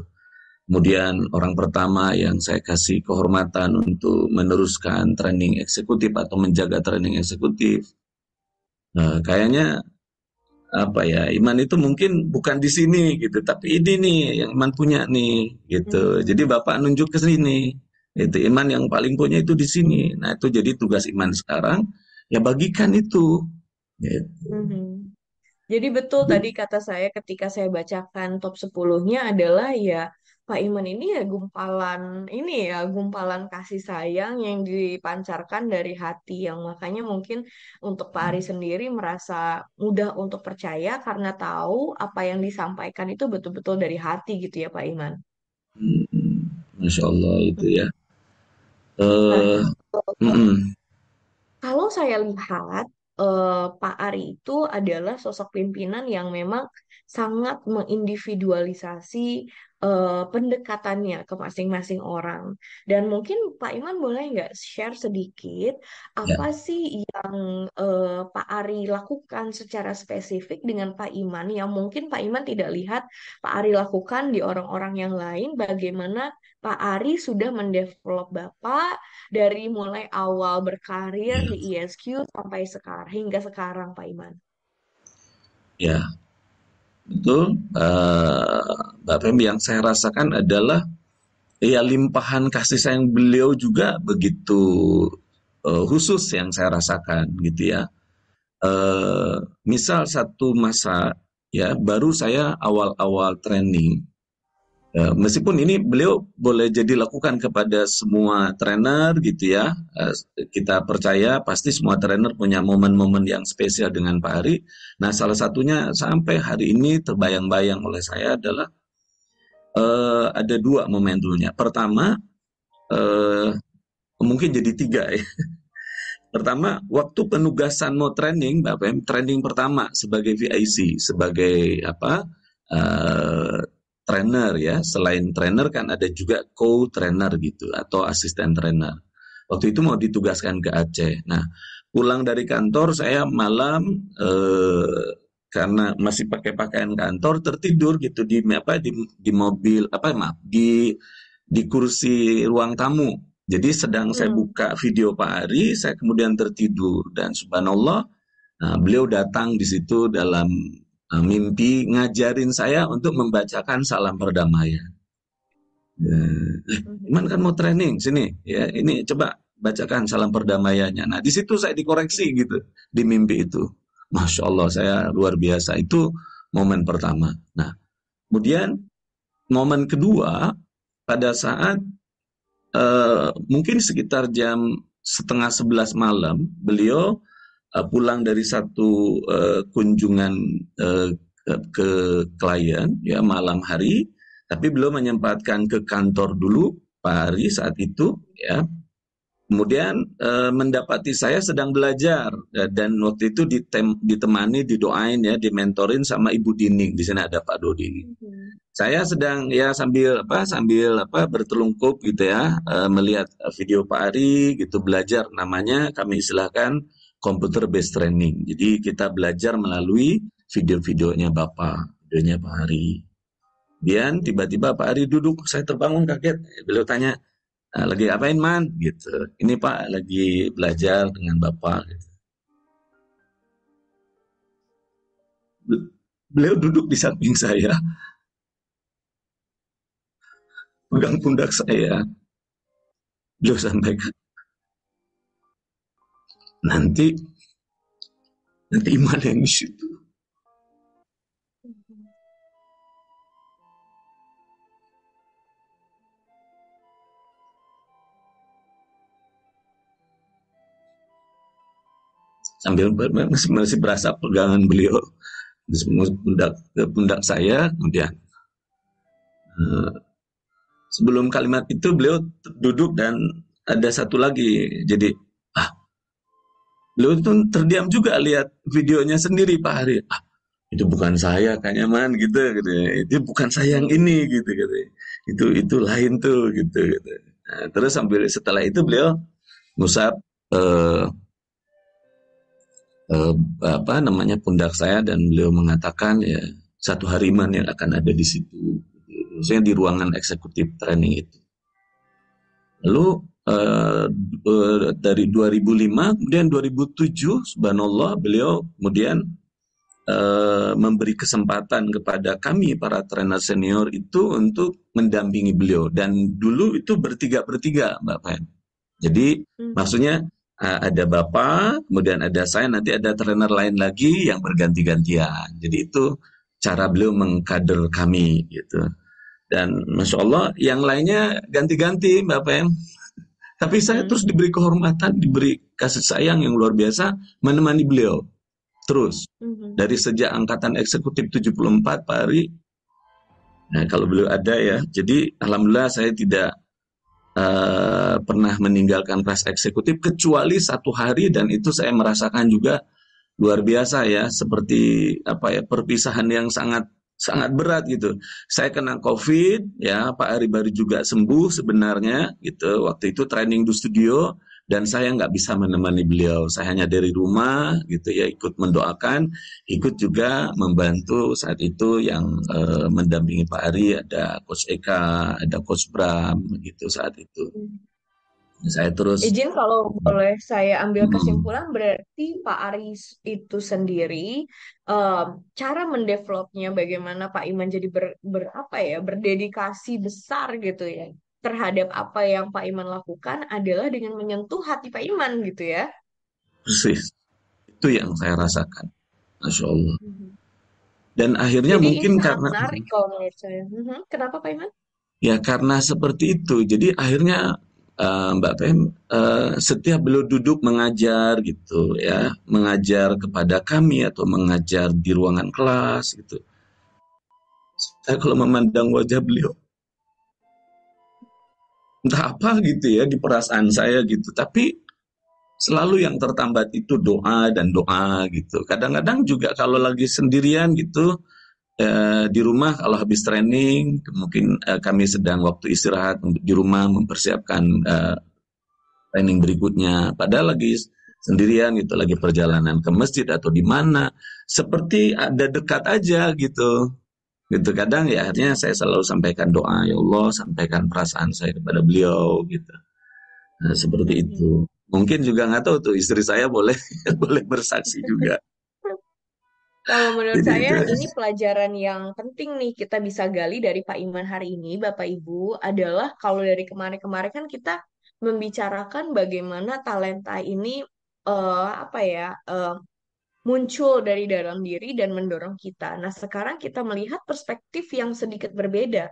Kemudian orang pertama yang saya kasih kehormatan untuk meneruskan training eksekutif atau menjaga training eksekutif. Kayaknya apa ya Iman itu mungkin bukan di sini gitu tapi ini nih yang Iman punya nih gitu mhm, jadi Bapak nunjuk ke sini itu Iman yang paling punya itu di sini nah itu jadi tugas Iman sekarang ya bagikan itu gitu. mhm. Jadi betul tadi kata saya ketika saya bacakan top 10-nya adalah ya Pak Iman ini ya gumpalan kasih sayang yang dipancarkan dari hati yang makanya mungkin untuk Pak Ari sendiri merasa mudah untuk percaya karena tahu apa yang disampaikan itu betul-betul dari hati gitu ya Pak Iman. Masya Allah itu ya Nah, eh kalau saya lihat, Pak Ari itu adalah sosok pimpinan yang memang sangat mengindividualisasi pendekatannya ke masing-masing orang. Dan mungkin Pak Iman boleh nggak share sedikit Ya, apa sih yang Pak Ari lakukan secara spesifik dengan Pak Iman yang mungkin Pak Iman tidak lihat Pak Ari lakukan di orang-orang yang lain, bagaimana Pak Ari sudah mendevelop Bapak dari mulai awal berkarir ya, di ISQ sampai sekarang hingga sekarang Pak Iman. ya, betul. Mbak Femi, yang saya rasakan adalah ya limpahan kasih sayang beliau juga begitu khusus yang saya rasakan gitu ya. Misal satu masa ya baru saya awal-awal training. Meskipun ini beliau boleh jadi lakukan kepada semua trainer gitu ya. Kita percaya pasti semua trainer punya momen-momen yang spesial dengan Pak Ari. Nah, salah satunya sampai hari ini terbayang-bayang oleh saya adalah ada dua momen dulunya. Pertama, eh, mungkin jadi tiga ya. Pertama, waktu penugasan mau training, Mbak Pem, training pertama sebagai VIC, sebagai apa? eh, Trainer ya. Selain trainer kan ada juga co-trainer gitu atau asisten trainer. Waktu itu mau ditugaskan ke Aceh. Nah, pulang dari kantor saya malam karena masih pakai pakaian kantor tertidur gitu di mobil apa maaf di kursi ruang tamu. Jadi sedang saya Hmm. buka video Pak Ari, saya kemudian tertidur dan subhanallah, beliau datang di situ dalam mimpi ngajarin saya untuk membacakan salam perdamaian. Iman kan mau training sini, ya ini coba bacakan salam perdamaiannya. Nah di situ saya dikoreksi gitu di mimpi itu. Masya Allah saya luar biasa itu momen pertama. Nah kemudian momen kedua pada saat mungkin sekitar jam setengah 11 malam, beliau pulang dari satu kunjungan uh, ke klien ya malam hari, tapi beliau menyempatkan ke kantor dulu Pak Ari saat itu ya. Kemudian mendapati saya sedang belajar dan waktu itu ditemani, didoain ya, dimentorin sama Ibu Dining. Di sini ada Pak Dodi. Mhm. Saya sedang ya sambil bertelungkup gitu ya, melihat video Pak Ari gitu belajar, namanya kami istilahkan computer based training. Jadi kita belajar melalui video-videonya videonya Pak Ari. Kemudian tiba-tiba Pak Ari duduk, saya terbangun kaget. Beliau tanya, lagi apain man gitu. Ini Pak lagi belajar dengan Bapak gitu. Beliau duduk di samping saya, pegang pundak saya. Beliau sampaikan, nanti iman yang di situ. Sambil masih berasa pegangan beliau pundak saya. Kemudian sebelum kalimat itu beliau duduk dan ada satu lagi. Jadi beliau itu terdiam juga lihat videonya sendiri Pak Hari. Itu bukan saya kayaknya man gitu. Itu bukan saya yang ini gitu. Itu lain tuh gitu. Nah, terus setelah itu beliau ngusap eh, pundak saya dan beliau mengatakan ya satu hari man yang akan ada di situ. Maksudnya di ruangan eksekutif training itu. Lalu dari 2005 kemudian 2007 subhanallah beliau kemudian memberi kesempatan kepada kami para trainer senior itu untuk mendampingi beliau dan dulu itu bertiga Mbak Fen. Jadi maksudnya ada Bapak, kemudian ada saya, nanti ada trainer lain lagi yang berganti-gantian. Jadi itu cara beliau mengkader kami gitu. Dan Masya Allah yang lainnya ganti-ganti Mbak Pem. Tapi saya terus diberi kehormatan, diberi kasih sayang yang luar biasa menemani beliau. Terus dari sejak angkatan eksekutif 74 Pak Ari. Nah kalau beliau ada ya, jadi alhamdulillah saya tidak pernah meninggalkan kelas eksekutif kecuali satu hari dan itu saya merasakan juga luar biasa ya, seperti perpisahan yang sangat sangat berat gitu. Saya kena COVID, ya Pak Ari baru juga sembuh sebenarnya gitu. Waktu itu training di studio dan saya nggak bisa menemani beliau. Saya hanya dari rumah gitu ya, ikut mendoakan, ikut juga membantu saat itu yang mendampingi Pak Ari, ada Coach Eka, ada Coach Bram gitu saat itu. Saya terus Izin kalau boleh saya ambil mm, kesimpulan, berarti Pak Aris itu sendiri em, cara mendevelopnya bagaimana Pak Iman jadi apa ya, berdedikasi besar gitu ya terhadap apa yang Pak Iman lakukan adalah dengan menyentuh hati Pak Iman gitu ya. persis itu yang saya rasakan, Masya Allah. Mhm. Dan akhirnya Jadi ini mungkin sangat karena menarik kalau menurut saya. Mhm. Kenapa Pak Iman? ya karena seperti itu, jadi akhirnya Mbak Pem, setiap beliau duduk mengajar gitu ya, mengajar kepada kami atau mengajar di ruangan kelas gitu. Saya kalau memandang wajah beliau, entah apa gitu ya di perasaan saya gitu. Tapi selalu yang tertambat itu doa dan doa gitu. Kadang-kadang juga kalau lagi sendirian gitu, di rumah kalau habis training, mungkin kami sedang waktu istirahat di rumah mempersiapkan training berikutnya. Padahal lagi sendirian gitu, lagi perjalanan ke masjid atau di mana, seperti ada dekat aja gitu. Gitu kadang ya akhirnya saya selalu sampaikan doa, ya Allah sampaikan perasaan saya kepada beliau gitu. Nah, seperti Mhm. itu. Mungkin juga nggak tahu tuh istri saya boleh boleh bersaksi juga. Kalau menurut Jadi saya itu. ini pelajaran yang penting nih kita bisa gali dari Pak Iman hari ini, Bapak Ibu, adalah kalau dari kemarin-kemarin kan kita membicarakan bagaimana talenta ini apa ya muncul dari dalam diri dan mendorong kita. Nah, sekarang kita melihat perspektif yang sedikit berbeda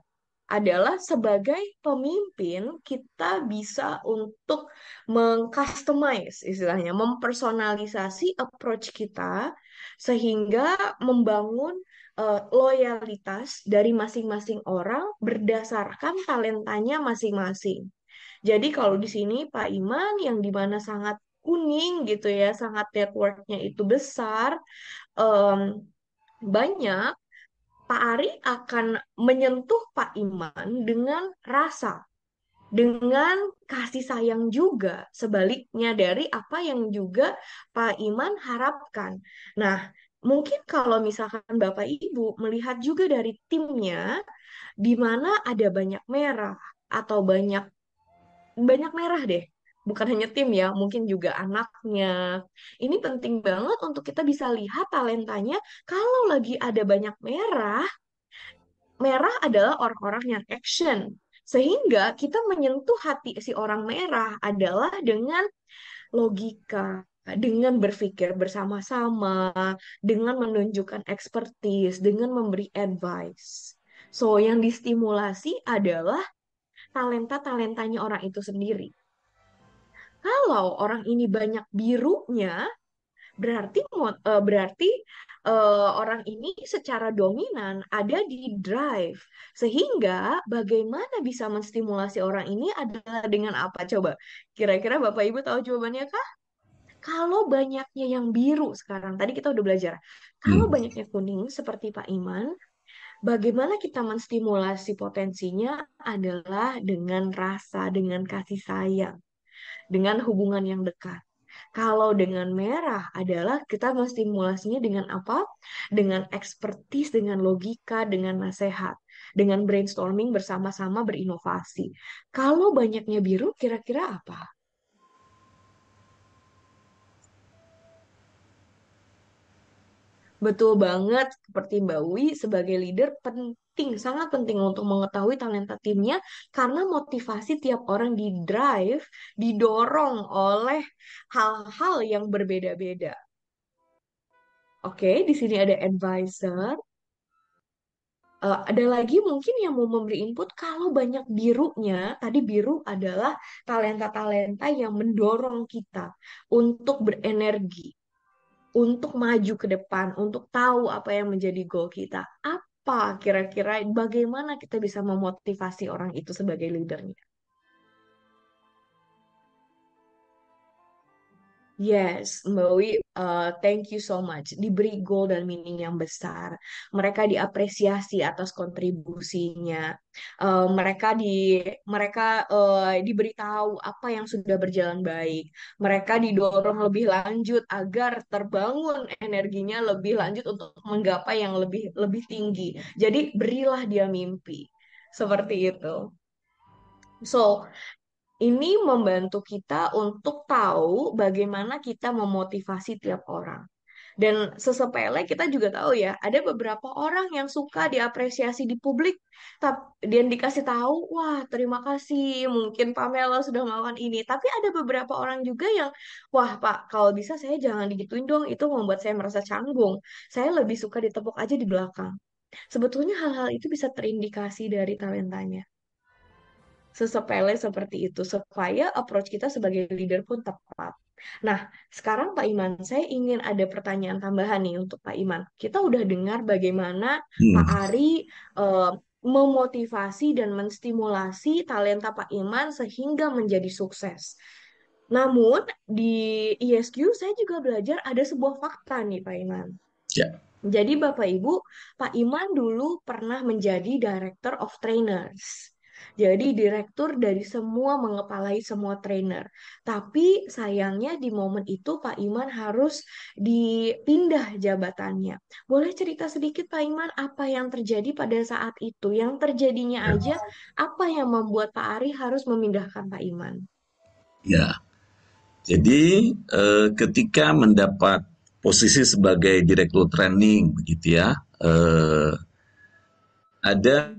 adalah sebagai pemimpin kita bisa untuk mengcustomize istilahnya, mempersonalisasi approach kita sehingga membangun loyalitas dari masing-masing orang berdasarkan talentanya masing-masing. Jadi kalau di sini Pak Iman yang dimana sangat kuning gitu ya, sangat networknya itu besar, em, banyak Pak Ari akan menyentuh Pak Iman dengan rasa, dengan kasih sayang juga, sebaliknya dari apa yang juga Pak Iman harapkan. Nah, mungkin kalau misalkan Bapak Ibu melihat juga dari timnya, di mana ada banyak merah atau banyak banyak merah deh. Bukan hanya tim ya, mungkin juga anaknya. Ini penting banget untuk kita bisa lihat talentanya. Kalau lagi ada banyak merah, merah adalah orang-orang yang action. Sehingga kita menyentuh hati si orang merah adalah dengan logika, dengan berpikir bersama-sama, dengan menunjukkan expertise, dengan memberi advice. So, yang distimulasi adalah talenta-talentanya orang itu sendiri. Kalau orang ini banyak birunya, berarti orang ini secara dominan ada di drive. Sehingga bagaimana bisa menstimulasi orang ini adalah dengan apa? Coba, kira-kira Bapak Ibu tahu jawabannya kah? Kalau banyaknya yang biru sekarang, tadi kita udah belajar. Kalau Hmm. banyaknya kuning seperti Pak Iman, bagaimana kita menstimulasi potensinya adalah dengan rasa, dengan kasih sayang, dengan hubungan yang dekat. Kalau dengan merah adalah kita menstimulasinya dengan apa? Dengan ekspertis, dengan logika, dengan nasihat, dengan brainstorming bersama-sama berinovasi. Kalau banyaknya biru, kira-kira apa? Betul banget, seperti Mbak Wi sebagai leader penting, sangat penting untuk mengetahui talenta timnya karena motivasi tiap orang di drive, didorong oleh hal-hal yang berbeda-beda. Oke, di sini ada advisor. Ada lagi mungkin yang mau memberi input kalau banyak birunya, tadi biru adalah talenta-talenta yang mendorong kita untuk berenergi, untuk maju ke depan, untuk tahu apa yang menjadi goal kita. Apa kira-kira bagaimana kita bisa memotivasi orang itu sebagai leadernya? Yes, Mbak Wi, thank you so much. Diberi goal dan meaning yang besar. Mereka diapresiasi atas kontribusinya. Mereka diberitahu apa yang sudah berjalan baik. Mereka didorong lebih lanjut agar terbangun energinya lebih lanjut untuk menggapai yang lebih lebih tinggi. Jadi berilah dia mimpi. Seperti itu. So, ini membantu kita untuk tahu bagaimana kita memotivasi tiap orang. Dan sesepele kita juga tahu ya, ada beberapa orang yang suka diapresiasi di publik, dan dikasih tahu, wah terima kasih, mungkin Pamela sudah melakukan ini. Tapi ada beberapa orang juga yang, wah Pak, kalau bisa saya jangan digituin dong, itu membuat saya merasa canggung. Saya lebih suka ditepuk aja di belakang. Sebetulnya hal-hal itu bisa terindikasi dari talentanya. Sesepele seperti itu supaya approach kita sebagai leader pun tepat. Nah, sekarang Pak Iman, saya ingin ada pertanyaan tambahan nih untuk Pak Iman. Kita udah dengar bagaimana Pak Hmm, Ari eh, memotivasi dan menstimulasi talenta Pak Iman sehingga menjadi sukses. Namun di ESQ saya juga belajar ada sebuah fakta nih Pak Iman. ya, Jadi Bapak Ibu, Pak Iman dulu pernah menjadi Director of Trainers. Jadi direktur dari semua mengepalai semua trainer. Tapi sayangnya di momen itu Pak Iman harus dipindah jabatannya. Boleh cerita sedikit Pak Iman apa yang terjadi pada saat itu? Yang terjadinya ya, aja apa yang membuat Pak Ari harus memindahkan Pak Iman? ya. Jadi ketika mendapat posisi sebagai direktur training begitu ya, ada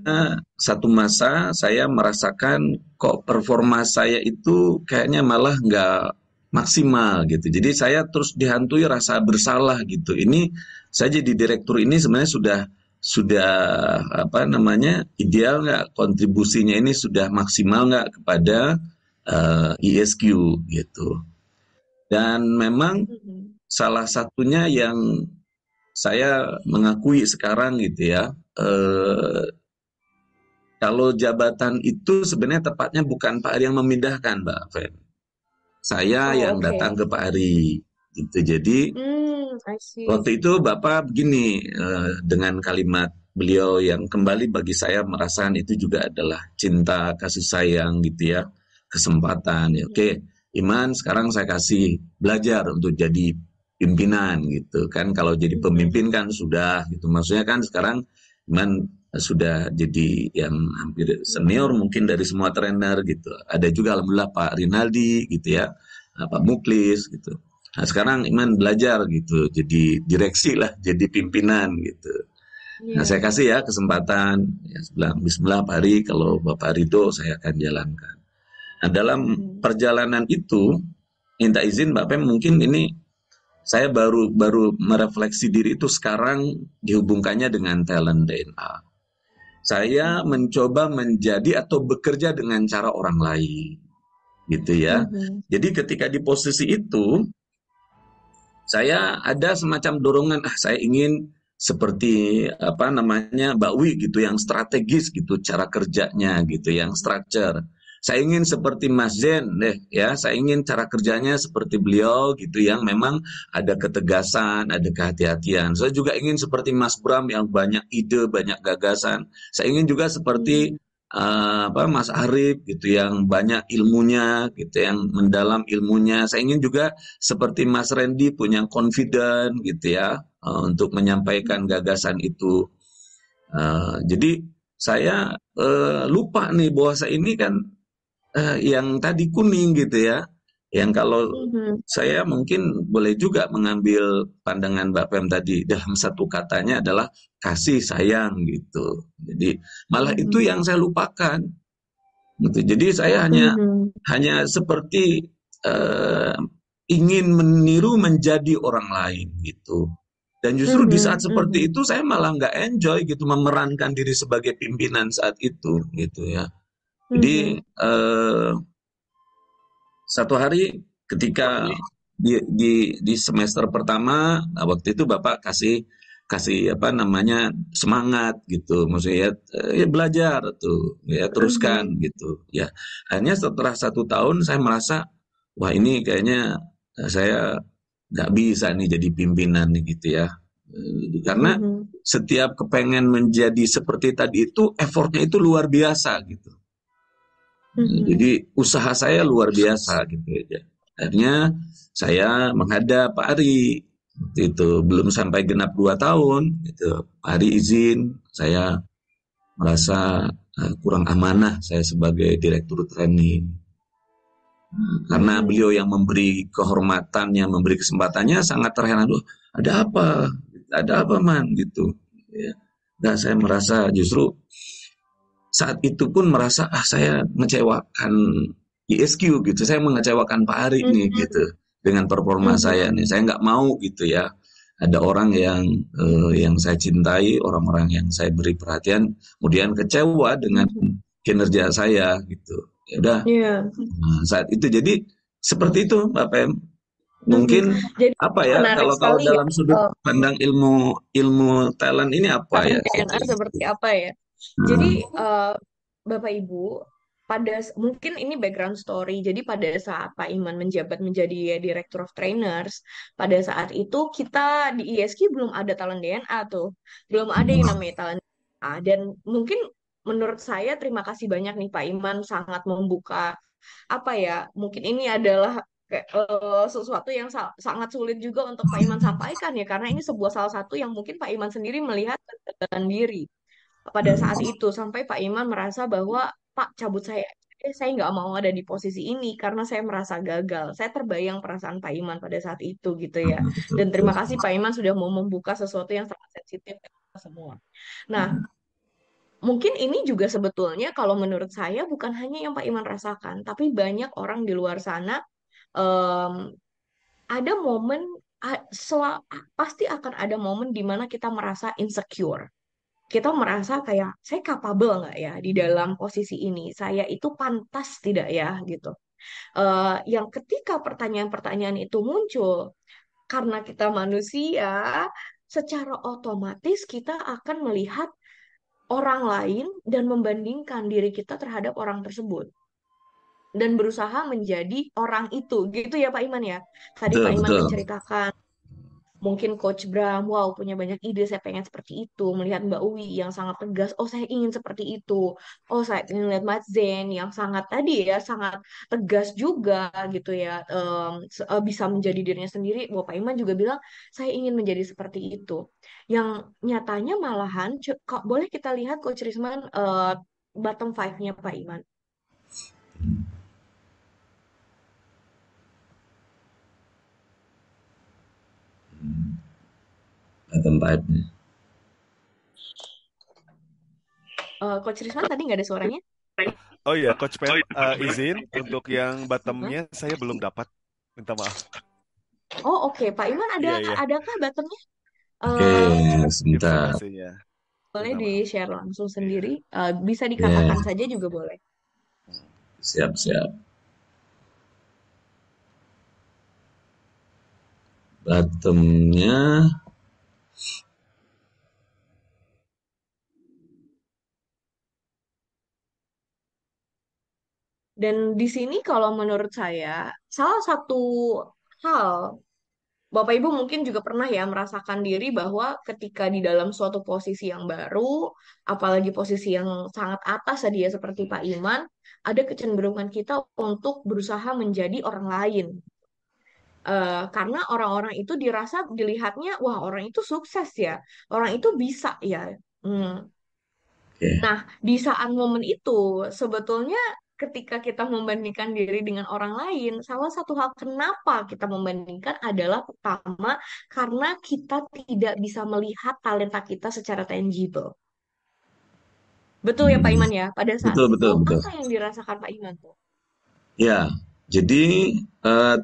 satu masa saya merasakan kok performa saya itu kayaknya malah nggak maksimal gitu. Jadi saya terus dihantui rasa bersalah gitu. Ini saya jadi direktur ini sebenarnya sudah apa namanya ideal nggak, kontribusinya ini sudah maksimal nggak kepada ESQ gitu. Dan memang Mhm. salah satunya yang saya mengakui sekarang gitu ya, kalau jabatan itu sebenarnya tepatnya bukan Pak Ari yang memindahkan, Mbak Fen. Saya Oh, yang oke. datang ke Pak Ari. Gitu. Jadi I see. waktu itu Bapak begini, dengan kalimat beliau yang kembali bagi saya merasakan itu juga adalah cinta, kasih sayang gitu ya, kesempatan. Ya, oke, Iman sekarang saya kasih belajar untuk jadi pimpinan gitu kan. Kalau jadi Mhm. pemimpin kan sudah gitu. Maksudnya kan sekarang Iman sudah jadi yang hampir senior Mhm. mungkin dari semua trainer gitu. Ada juga alhamdulillah Pak Rinaldi gitu ya, Pak Muklis gitu. Nah, sekarang Iman belajar gitu, jadi direksi lah, jadi pimpinan gitu. Nah, saya Iya. kasih ya kesempatan, ya, bilang Bismillah Pak Ari, kalau Bapak Ridho saya akan jalankan. Nah, dalam Mhm. perjalanan itu, minta izin Bapak mungkin ini saya baru baru merefleksi diri itu sekarang dihubungkannya dengan talent DNA. Saya Mhm. mencoba menjadi atau bekerja dengan cara orang lain, gitu ya. Mhm. Jadi ketika di posisi itu, saya ada semacam dorongan, saya ingin seperti apa namanya Mbak Wi gitu yang strategis gitu cara kerjanya gitu yang structure. Saya ingin seperti Mas Zen deh ya, saya ingin cara kerjanya seperti beliau gitu yang memang ada ketegasan, ada kehati-hatian. Saya juga ingin seperti Mas Bram yang banyak ide, banyak gagasan. Saya ingin juga seperti Mhm. apa Mas Arif gitu yang banyak ilmunya gitu yang mendalam ilmunya. Saya ingin juga seperti Mas Randy punya confident gitu ya untuk menyampaikan Mhm. gagasan itu. Jadi saya lupa nih bahwa saya ini kan yang tadi kuning gitu ya. Yang kalau Mhm. saya mungkin boleh juga mengambil pandangan Mbak Pem tadi dalam satu katanya adalah kasih sayang gitu. Jadi malah itu Mhm. yang saya lupakan gitu. Jadi saya hanya Mhm. hanya seperti eh, ingin meniru menjadi orang lain gitu. Dan justru di saat Mhm. seperti Mhm. itu saya malah nggak enjoy gitu memerankan diri sebagai pimpinan saat itu gitu ya. Jadi Mhm. satu hari ketika di semester pertama, nah waktu itu Bapak kasih kasih apa namanya semangat gitu, maksudnya ya, ya belajar tuh, ya teruskan Mhm. gitu, ya. Akhirnya setelah 1 tahun saya merasa, wah ini kayaknya saya nggak bisa nih jadi pimpinan nih gitu ya. Karena Mhm. setiap kepengen menjadi seperti tadi itu effortnya itu luar biasa gitu. Mhm. Jadi usaha saya luar biasa gitu aja. Akhirnya saya menghadap Pak Ari waktu itu belum sampai genap 2 tahun gitu. Pak Ari izin, saya merasa kurang amanah saya sebagai direktur training. Karena Mhm. beliau yang memberi kehormatannya, memberi kesempatannya sangat terheran. Loh, ada apa? Ada apa man gitu. Ya. Nah, saya merasa justru saat itu pun merasa saya mengecewakan ISQ gitu. Saya mengecewakan Pak Ari nih Mhm. gitu dengan performa saya Mhm. nih. Saya nggak mau gitu ya. Ada orang yang saya cintai, orang-orang yang saya beri perhatian, kemudian kecewa dengan Mhm. kinerja saya gitu. Ya udah. Iya. Nah, saat itu jadi seperti itu Mbak Pem. Mhm. Mungkin Jadi apa ya menarik kalau sekali ya, dalam sudut pandang ilmu ilmu talent ini apa talent ya DNA seperti seperti itu. apa ya? Jadi Nah, Bapak Ibu, mungkin ini background story. Jadi pada saat Pak Iman menjabat menjadi Director of Trainers, pada saat itu kita di ISQ belum ada talent DNA tuh, belum ada yang namanya talent DNA. Dan mungkin menurut saya terima kasih banyak nih Pak Iman sangat membuka apa ya? Mungkin ini adalah sesuatu yang sangat sulit juga untuk Pak Iman sampaikan ya, karena ini sebuah salah satu yang mungkin Pak Iman sendiri melihat kegagalan diri pada saat itu sampai Pak Iman merasa bahwa Pak cabut saya nggak mau ada di posisi ini karena saya merasa gagal. Saya terbayang perasaan Pak Iman pada saat itu gitu ya. betul, Dan betul. terima kasih Pak Iman sudah mau membuka sesuatu yang sangat sensitif ke kita semua. Nah, mungkin ini juga sebetulnya kalau menurut saya bukan hanya yang Pak Iman rasakan, tapi banyak orang di luar sana em, ada momen pasti akan ada momen di mana kita merasa insecure, kita merasa kayak saya capable nggak ya di dalam posisi ini, saya itu pantas tidak ya gitu. Yang ketika pertanyaan-pertanyaan itu muncul karena kita manusia, secara otomatis kita akan melihat orang lain dan membandingkan diri kita terhadap orang tersebut dan berusaha menjadi orang itu gitu ya Pak Iman ya. Tadi Pak Betul, Iman betul. menceritakan mungkin Coach Bram, wow, punya banyak ide, saya pengen seperti itu. Melihat Mbak Uwi yang sangat tegas, oh saya ingin seperti itu. Oh saya ingin lihat Mas Zen yang sangat tadi ya, sangat tegas juga gitu ya. Bisa menjadi dirinya sendiri. Bapak Iman juga bilang, saya ingin menjadi seperti itu. Yang nyatanya malahan, kok boleh kita lihat Coach Risman bottom five-nya Pak Iman. Bottom type-nya. Coach Risman tadi nggak ada suaranya? Oh iya, Coach Pem, izin untuk yang Hah? bottomnya saya belum dapat. Minta maaf. Oh oke, Pak Iman Iya, iya. adakah bottomnya? Oke, Eh, sebentar. Informasinya. Boleh Minta maaf. di-share langsung Iya. sendiri. Bisa Ya, dikatakan saja juga boleh. siap-siap. Bottom-nya Dan di sini kalau menurut saya, salah satu hal, Bapak Ibu mungkin juga pernah ya merasakan diri bahwa ketika di dalam suatu posisi yang baru, apalagi posisi yang sangat atas tadi ya seperti Pak Iman, ada kecenderungan kita untuk berusaha menjadi orang lain. Karena orang-orang itu dilihatnya, wah orang itu sukses ya, orang itu bisa ya. Hmm. oke. Nah, di saat momen itu, sebetulnya ketika kita membandingkan diri dengan orang lain, salah satu hal kenapa kita membandingkan adalah pertama, karena kita tidak bisa melihat talenta kita secara tangible. Betul ya Pak Hmm, Iman ya? Pada saat betul, itu, betul, betul. apa yang dirasakan Pak Iman tuh? Ya, jadi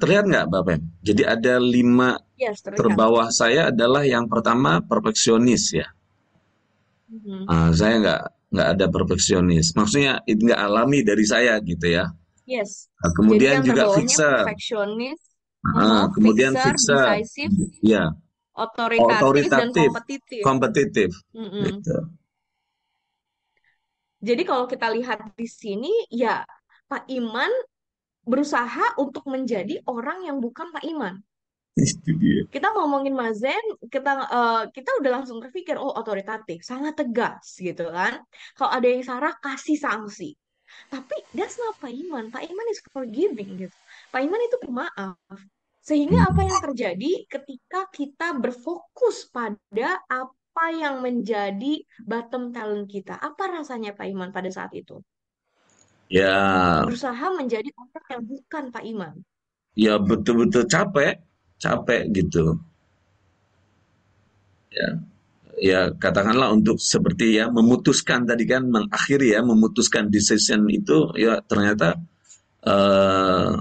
terlihat nggak Mbak Pem? Jadi ada 5 Yes, terlihat. terbawah saya adalah yang pertama perfeksionis ya. Mhm. Saya nggak ada perfeksionis. Maksudnya itu nggak alami dari saya gitu ya. Yes. Jadi Kemudian yang juga terbawahnya fixer. perfeksionis, Kemudian fixer, fixer. decisive, Ya, otoritatif, dan otoritatif, kompetitif. kompetitif Mm-mm. gitu. Jadi kalau kita lihat di sini, ya Pak Iman berusaha untuk menjadi orang yang bukan Pak Iman. Itu dia. Kita ngomongin Mazen, kita udah langsung terpikir, oh otoritatif, sangat tegas gitu kan. Kalau ada yang salah, kasih sanksi. Tapi that's not Pak Iman. Pak Iman is forgiving gitu. Pak Iman itu pemaaf. Sehingga apa yang terjadi ketika kita berfokus pada apa yang menjadi bottom talent kita? Apa rasanya Pak Iman pada saat itu? Ya, Berusaha menjadi orang yang bukan Pak Iman. ya betul-betul capek, capek gitu. Ya, ya katakanlah untuk seperti ya memutuskan tadi kan mengakhiri ya memutuskan decision itu ya ternyata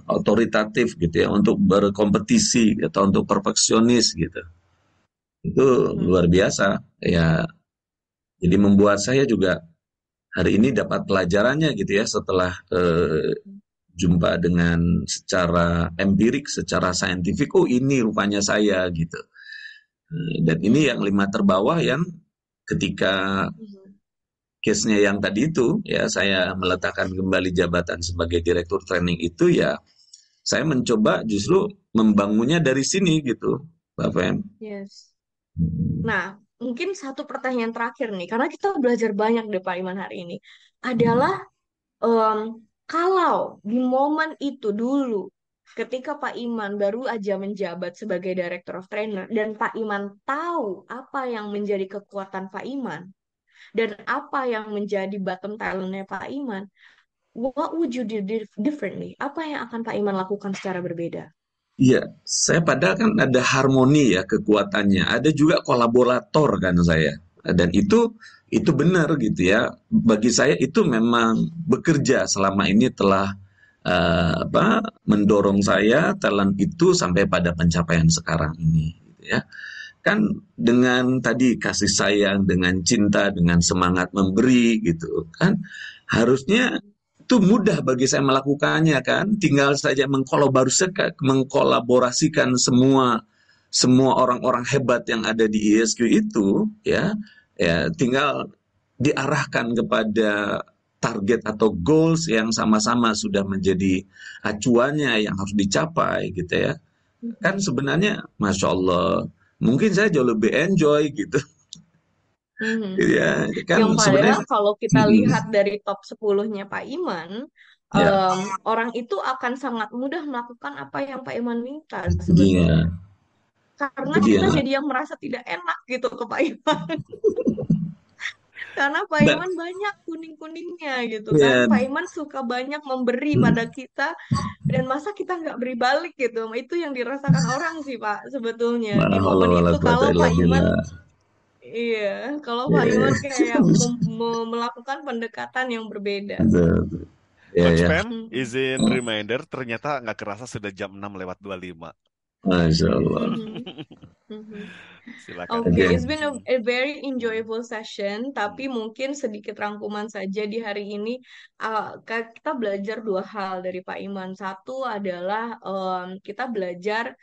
otoritatif gitu ya untuk berkompetisi atau untuk perfeksionis gitu. Itu Mhm. luar biasa ya. Jadi membuat saya juga hari ini dapat pelajarannya gitu ya setelah jumpa dengan secara empirik, secara saintifik, oh ini rupanya saya gitu. Dan ini yang Mhm. 5 terbawah yang ketika Mhm. case-nya yang tadi itu ya saya meletakkan kembali jabatan sebagai direktur training itu ya saya mencoba justru membangunnya dari sini gitu, Pak Fem. Yes. Nah, mungkin satu pertanyaan terakhir nih, karena kita belajar banyak deh Pak Iman hari ini, adalah em, kalau di momen itu dulu, ketika Pak Iman baru aja menjabat sebagai Director of Trainer, dan Pak Iman tahu apa yang menjadi kekuatan Pak Iman, dan apa yang menjadi bottom talentnya Pak Iman, what would you do differently? Apa yang akan Pak Iman lakukan secara berbeda? Iya, saya padahal kan ada harmoni ya kekuatannya, ada juga kolaborator kan saya. Dan itu benar gitu ya. Bagi saya itu memang bekerja selama ini telah mendorong saya talent itu sampai pada pencapaian sekarang ini gitu ya. Kan dengan tadi kasih sayang, dengan cinta, dengan semangat memberi gitu kan harusnya itu mudah bagi saya melakukannya kan, tinggal saja mengkolaborasikan semua orang-orang hebat yang ada di ISQ itu ya, ya tinggal diarahkan kepada target atau goals yang sama-sama sudah menjadi acuannya yang harus dicapai gitu ya. Kan Mhm. sebenarnya Masya Allah mungkin saya jauh lebih enjoy gitu Mhm. ya kan Yang sebenarnya. padahal kalau kita lihat dari top 10-nya Pak Iman, Ya, orang itu akan sangat mudah melakukan apa yang Pak Iman minta itu dia, sebetulnya. Karena itu dia. kita jadi yang merasa tidak enak gitu ke Pak Iman. Karena Pak Dan Iman banyak kuning-kuningnya gitu kan. ya, Pak Iman suka banyak memberi pada kita dan masa kita nggak beri balik gitu. Itu yang dirasakan orang sih Pak sebetulnya. la Di haula momen wala itu quwata kalau illa Pak Iman, billah. iya, kalau Pak Ya, Iman kayak melakukan pendekatan yang berbeda. ya, Coach ya. Pam, Mhm. izin reminder, ternyata nggak kerasa sudah jam 6 lewat 25. Masya Allah. Mhm. Mhm. Silakan Oke, Oke. Coach. it's been a very enjoyable session, Hmm. tapi mungkin sedikit rangkuman saja di hari ini. Kita belajar dua hal dari Pak Iman. Satu adalah kita belajar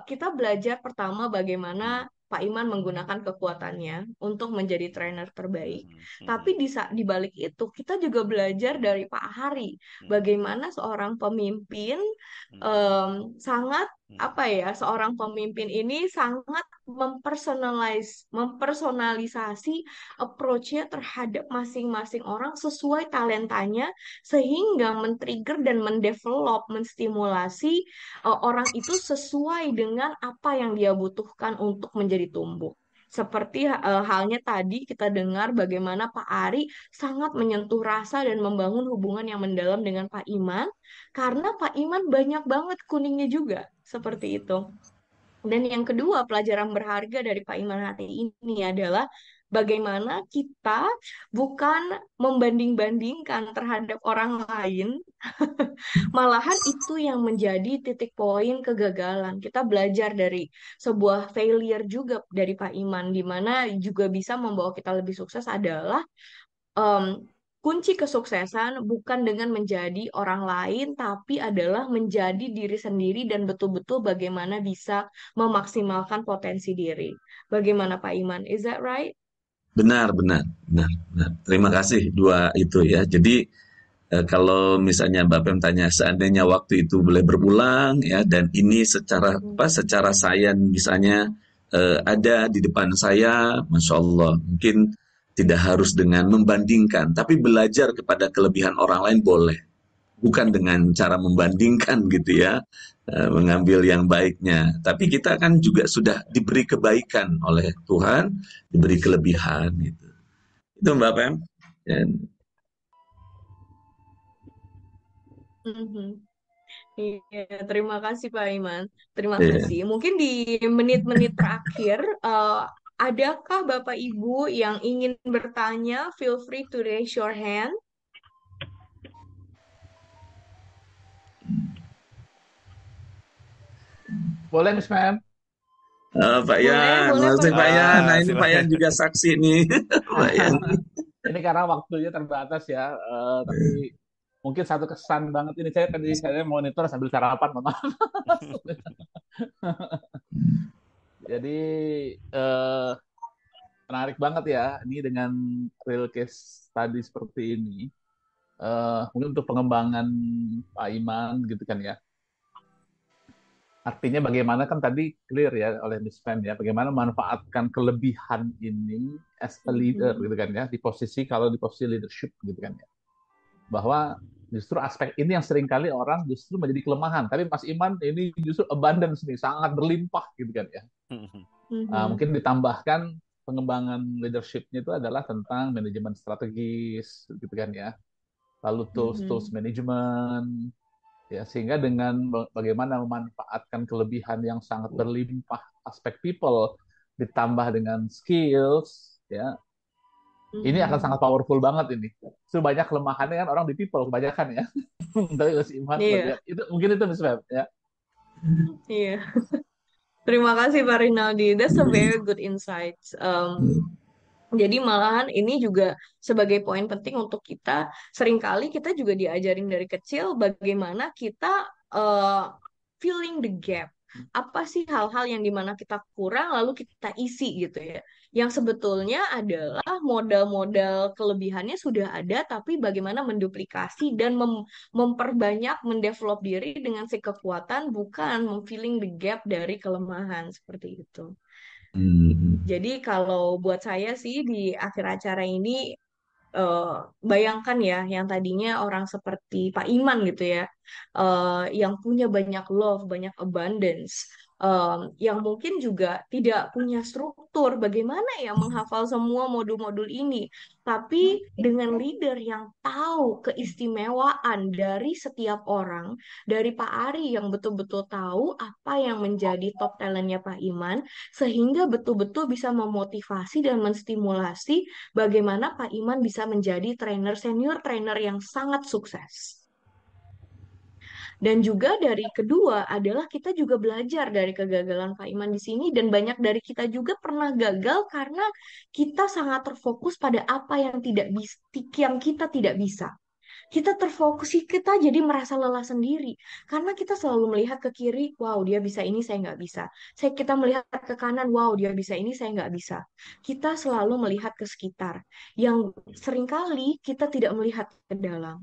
kita belajar pertama Hmm. bagaimana Pak Iman menggunakan kekuatannya untuk menjadi trainer terbaik. Hmm. Tapi Hmm. di balik itu, kita juga belajar dari Pak Hari, Hmm. bagaimana seorang pemimpin Hmm. sangat Hmm. apa ya, seorang pemimpin ini sangat mempersonalisasi approach-nya terhadap masing-masing orang sesuai talentanya sehingga men-trigger dan mendevelop, menstimulasi orang itu sesuai dengan apa yang dia butuhkan untuk menjadi tumbuh. Seperti halnya tadi kita dengar bagaimana Pak Ari sangat menyentuh rasa dan membangun hubungan yang mendalam dengan Pak Iman karena Pak Iman banyak banget kuningnya juga, seperti itu. Dan yang kedua, pelajaran berharga dari Pak Iman hari ini adalah bagaimana kita bukan membanding-bandingkan terhadap orang lain, malahan itu yang menjadi titik poin kegagalan. Kita belajar dari sebuah failure juga dari Pak Iman, di mana juga bisa membawa kita lebih sukses adalah em, kunci kesuksesan bukan dengan menjadi orang lain, tapi adalah menjadi diri sendiri dan betul-betul bagaimana bisa memaksimalkan potensi diri. Bagaimana Pak Iman? Is that right? Benar, benar, benar, benar. Terima kasih dua itu ya. Jadi Kalau misalnya Mbak Pem tanya seandainya waktu itu boleh berulang ya dan ini secara Hmm. apa secara sains misalnya ada di depan saya, Masya Allah mungkin tidak harus dengan membandingkan, tapi belajar kepada kelebihan orang lain boleh, bukan dengan cara membandingkan gitu ya, mengambil yang baiknya. Tapi kita kan juga sudah diberi kebaikan oleh Tuhan, diberi kelebihan gitu. Itu Mbak Pem. Dan, Mhm. Iya, terima kasih Pak Iman. Terima ya. kasih. Mungkin di menit-menit terakhir, adakah Bapak Ibu yang ingin bertanya? Feel free to raise your hand. Boleh, Miss Ma'am? Pak Boleh, Yan, boleh Pak makasih Pak Iman. Yan. Nah ini Pak Yan Silakan. juga saksi nih, Pak Yan. Ini karena waktunya terbatas ya, tapi mungkin satu kesan banget ini saya monitor sambil sarapan, mohon maaf. Jadi eh, menarik banget ya, ini dengan real case study seperti ini. Mungkin untuk pengembangan Pak Iman gitu kan ya. Artinya bagaimana kan tadi clear ya oleh Miss Fan ya, bagaimana manfaatkan kelebihan ini as a leader Mhm. gitu kan ya, kalau di posisi leadership gitu kan ya. Bahwa justru aspek ini yang seringkali orang justru menjadi kelemahan. Tapi Mas Iman ini justru abundance nih, sangat berlimpah gitu kan ya. Mhm. Mungkin ditambahkan pengembangan leadership-nya itu adalah tentang manajemen strategis gitu kan ya. Lalu tools Mhm. manajemen ya, sehingga dengan bagaimana memanfaatkan kelebihan yang sangat berlimpah aspek people ditambah dengan skills ya, ini akan Mhm. sangat powerful banget ini. So banyak kelemahannya kan orang di people kebanyakan ya. Tapi Mas Iman Iya, melihat itu mungkin itu Mas Feb ya. iya. Terima kasih Pak Rinaldi. That's a very good insight. Jadi malahan ini juga sebagai poin penting untuk kita. Seringkali kita juga diajarin dari kecil bagaimana kita uh, filling the gap. Apa sih hal-hal yang dimana kita kurang lalu kita isi gitu ya. Yang sebetulnya adalah modal-modal kelebihannya sudah ada, tapi bagaimana menduplikasi dan memperbanyak, mendevelop diri dengan si kekuatan, bukan memfilling the gap dari kelemahan seperti itu. Hmm. Jadi kalau buat saya sih di akhir acara ini eh, bayangkan ya yang tadinya orang seperti Pak Iman gitu ya, yang punya banyak love, banyak abundance, yang mungkin juga tidak punya struktur, bagaimana ya menghafal semua modul-modul ini, tapi dengan leader yang tahu keistimewaan dari setiap orang, dari Pak Ari yang betul-betul tahu apa yang menjadi top talentnya Pak Iman, sehingga betul-betul bisa memotivasi dan menstimulasi bagaimana Pak Iman bisa menjadi trainer senior trainer yang sangat sukses. Dan juga dari kedua adalah kita juga belajar dari kegagalan Pak Iman di sini dan banyak dari kita juga pernah gagal karena kita sangat terfokus pada apa yang tidak bisa, yang kita tidak bisa. Kita terfokus, kita jadi merasa lelah sendiri karena kita selalu melihat ke kiri, wow dia bisa ini saya nggak bisa. Kita melihat ke kanan, wow dia bisa ini saya nggak bisa. Kita selalu melihat ke sekitar, yang seringkali kita tidak melihat ke dalam.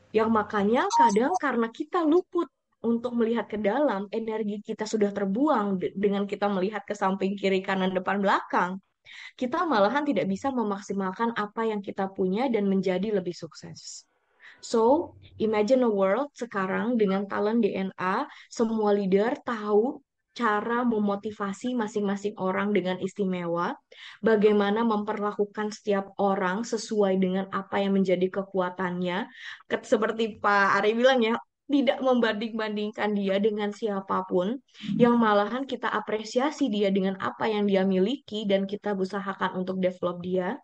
Yang makanya kadang karena kita luput untuk melihat ke dalam, energi kita sudah terbuang dengan kita melihat ke samping kiri kanan depan belakang. Kita malahan tidak bisa memaksimalkan apa yang kita punya dan menjadi lebih sukses. So, imagine a world sekarang dengan talent DNA, semua leader tahu cara memotivasi masing-masing orang dengan istimewa, bagaimana memperlakukan setiap orang sesuai dengan apa yang menjadi kekuatannya. Seperti Pak Ari bilang ya, tidak membanding-bandingkan dia dengan siapapun, yang malahan kita apresiasi dia dengan apa yang dia miliki dan kita usahakan untuk develop dia.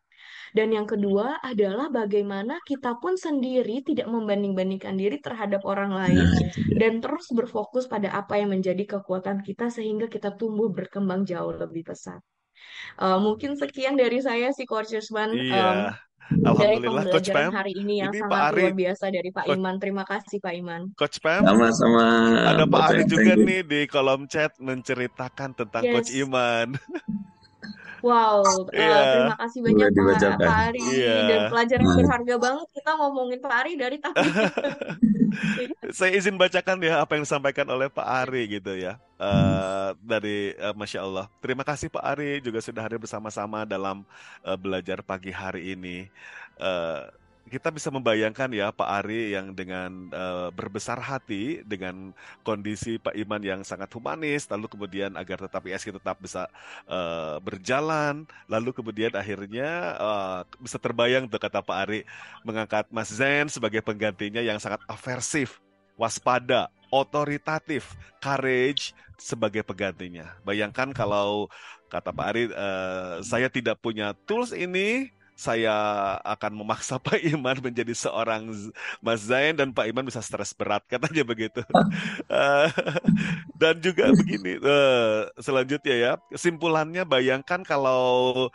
Dan yang kedua adalah bagaimana kita pun sendiri tidak membanding-bandingkan diri terhadap orang lain Nah itu dia. dan terus berfokus pada apa yang menjadi kekuatan kita sehingga kita tumbuh berkembang jauh lebih besar. Mungkin sekian dari saya si Coach Yusman, Iya, dari alhamdulillah Coach pembelajaran Pam. hari ini yang Ini Pak sangat Ari, luar biasa dari Pak Coach, Iman. Terima kasih Pak Iman. Coach Pam, Sama-sama ada Pak Mbak Ari Pem, juga thank you. nih di kolom chat menceritakan tentang Coach Yes. Iman. Wow, terima Iya, kasih banyak Boleh Pak dibacakan. Ari dan iya. pelajaran yang Nah, berharga banget kita ngomongin Pak Ari dari tadi. Saya izin bacakan ya apa yang disampaikan oleh Pak Ari gitu ya. Dari Masya Allah. Terima kasih Pak Ari juga sudah hadir bersama-sama dalam belajar pagi hari ini. Eh, kita bisa membayangkan ya Pak Ari yang dengan berbesar hati dengan kondisi Pak Iman yang sangat humanis, lalu kemudian agar tetap ISG tetap bisa berjalan, lalu kemudian akhirnya bisa terbayang tuh kata Pak Ari mengangkat Mas Zen sebagai penggantinya yang sangat aversif, waspada, otoritatif, courage sebagai penggantinya. Bayangkan kalau kata Pak Ari, saya tidak punya tools ini, saya akan memaksa Pak Iman menjadi seorang Mas Zain dan Pak Iman bisa stres berat, katanya begitu. Eh, dan juga begini, selanjutnya ya, kesimpulannya bayangkan kalau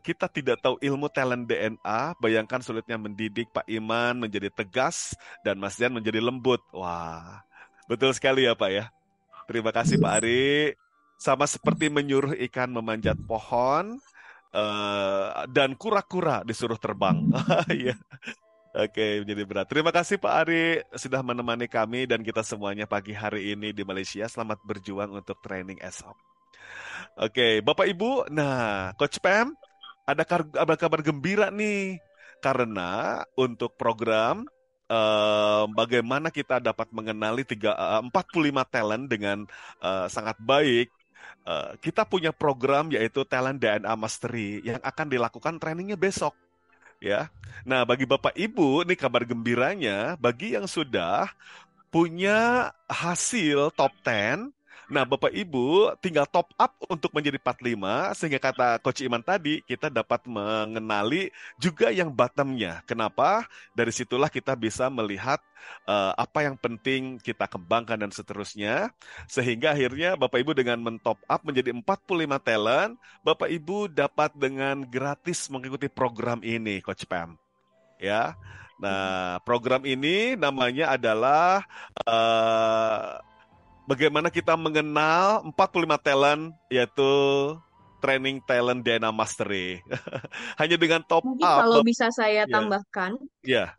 kita tidak tahu ilmu talent DNA, bayangkan sulitnya mendidik Pak Iman menjadi tegas dan Mas Zain menjadi lembut. Wah, betul sekali ya Pak ya. Terima kasih Pak Ari. Sama seperti menyuruh ikan memanjat pohon dan kura-kura disuruh terbang. Iya, oke, menjadi berat. Terima kasih Pak Ari sudah menemani kami dan kita semuanya pagi hari ini di Malaysia. Selamat berjuang untuk training esok. Oke, Bapak Ibu. Nah, Coach Pam, ada kabar gembira nih. Karena untuk program bagaimana kita dapat mengenali 45 talent dengan sangat baik. Kita punya program yaitu Talent DNA Mastery yang akan dilakukan trainingnya besok ya. Nah, bagi Bapak Ibu, ini kabar gembiranya bagi yang sudah punya hasil top 10. Nah, Bapak Ibu tinggal top up untuk menjadi 45 sehingga kata Coach Iman tadi kita dapat mengenali juga yang bottomnya. Kenapa? Dari situlah kita bisa melihat apa yang penting kita kembangkan dan seterusnya. Sehingga akhirnya Bapak Ibu dengan men-top up menjadi 45 talent, Bapak Ibu dapat dengan gratis mengikuti program ini, Coach Pam. Ya. Nah, program ini namanya adalah bagaimana kita mengenal 45 talent yaitu training talent DNA Mastery. Hanya dengan top Mungkin up, kalau bisa saya ya, tambahkan, ya.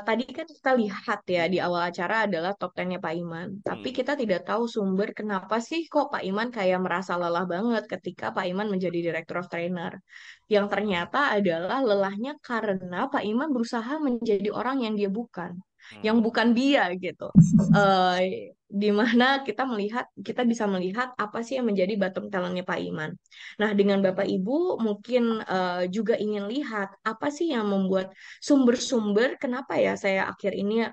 tadi kan kita lihat ya di awal acara adalah top 10-nya Pak Iman. Tapi Hmm. kita tidak tahu sumber kenapa sih kok Pak Iman kayak merasa lelah banget ketika Pak Iman menjadi Director of Trainer. Yang ternyata adalah lelahnya karena Pak Iman berusaha menjadi orang yang dia bukan. Yang Hmm. bukan dia gitu. Di mana kita bisa melihat apa sih yang menjadi bottom talentnya Pak Iman. Nah, dengan Bapak Ibu mungkin juga ingin lihat apa sih yang membuat sumber-sumber kenapa ya saya akhir ini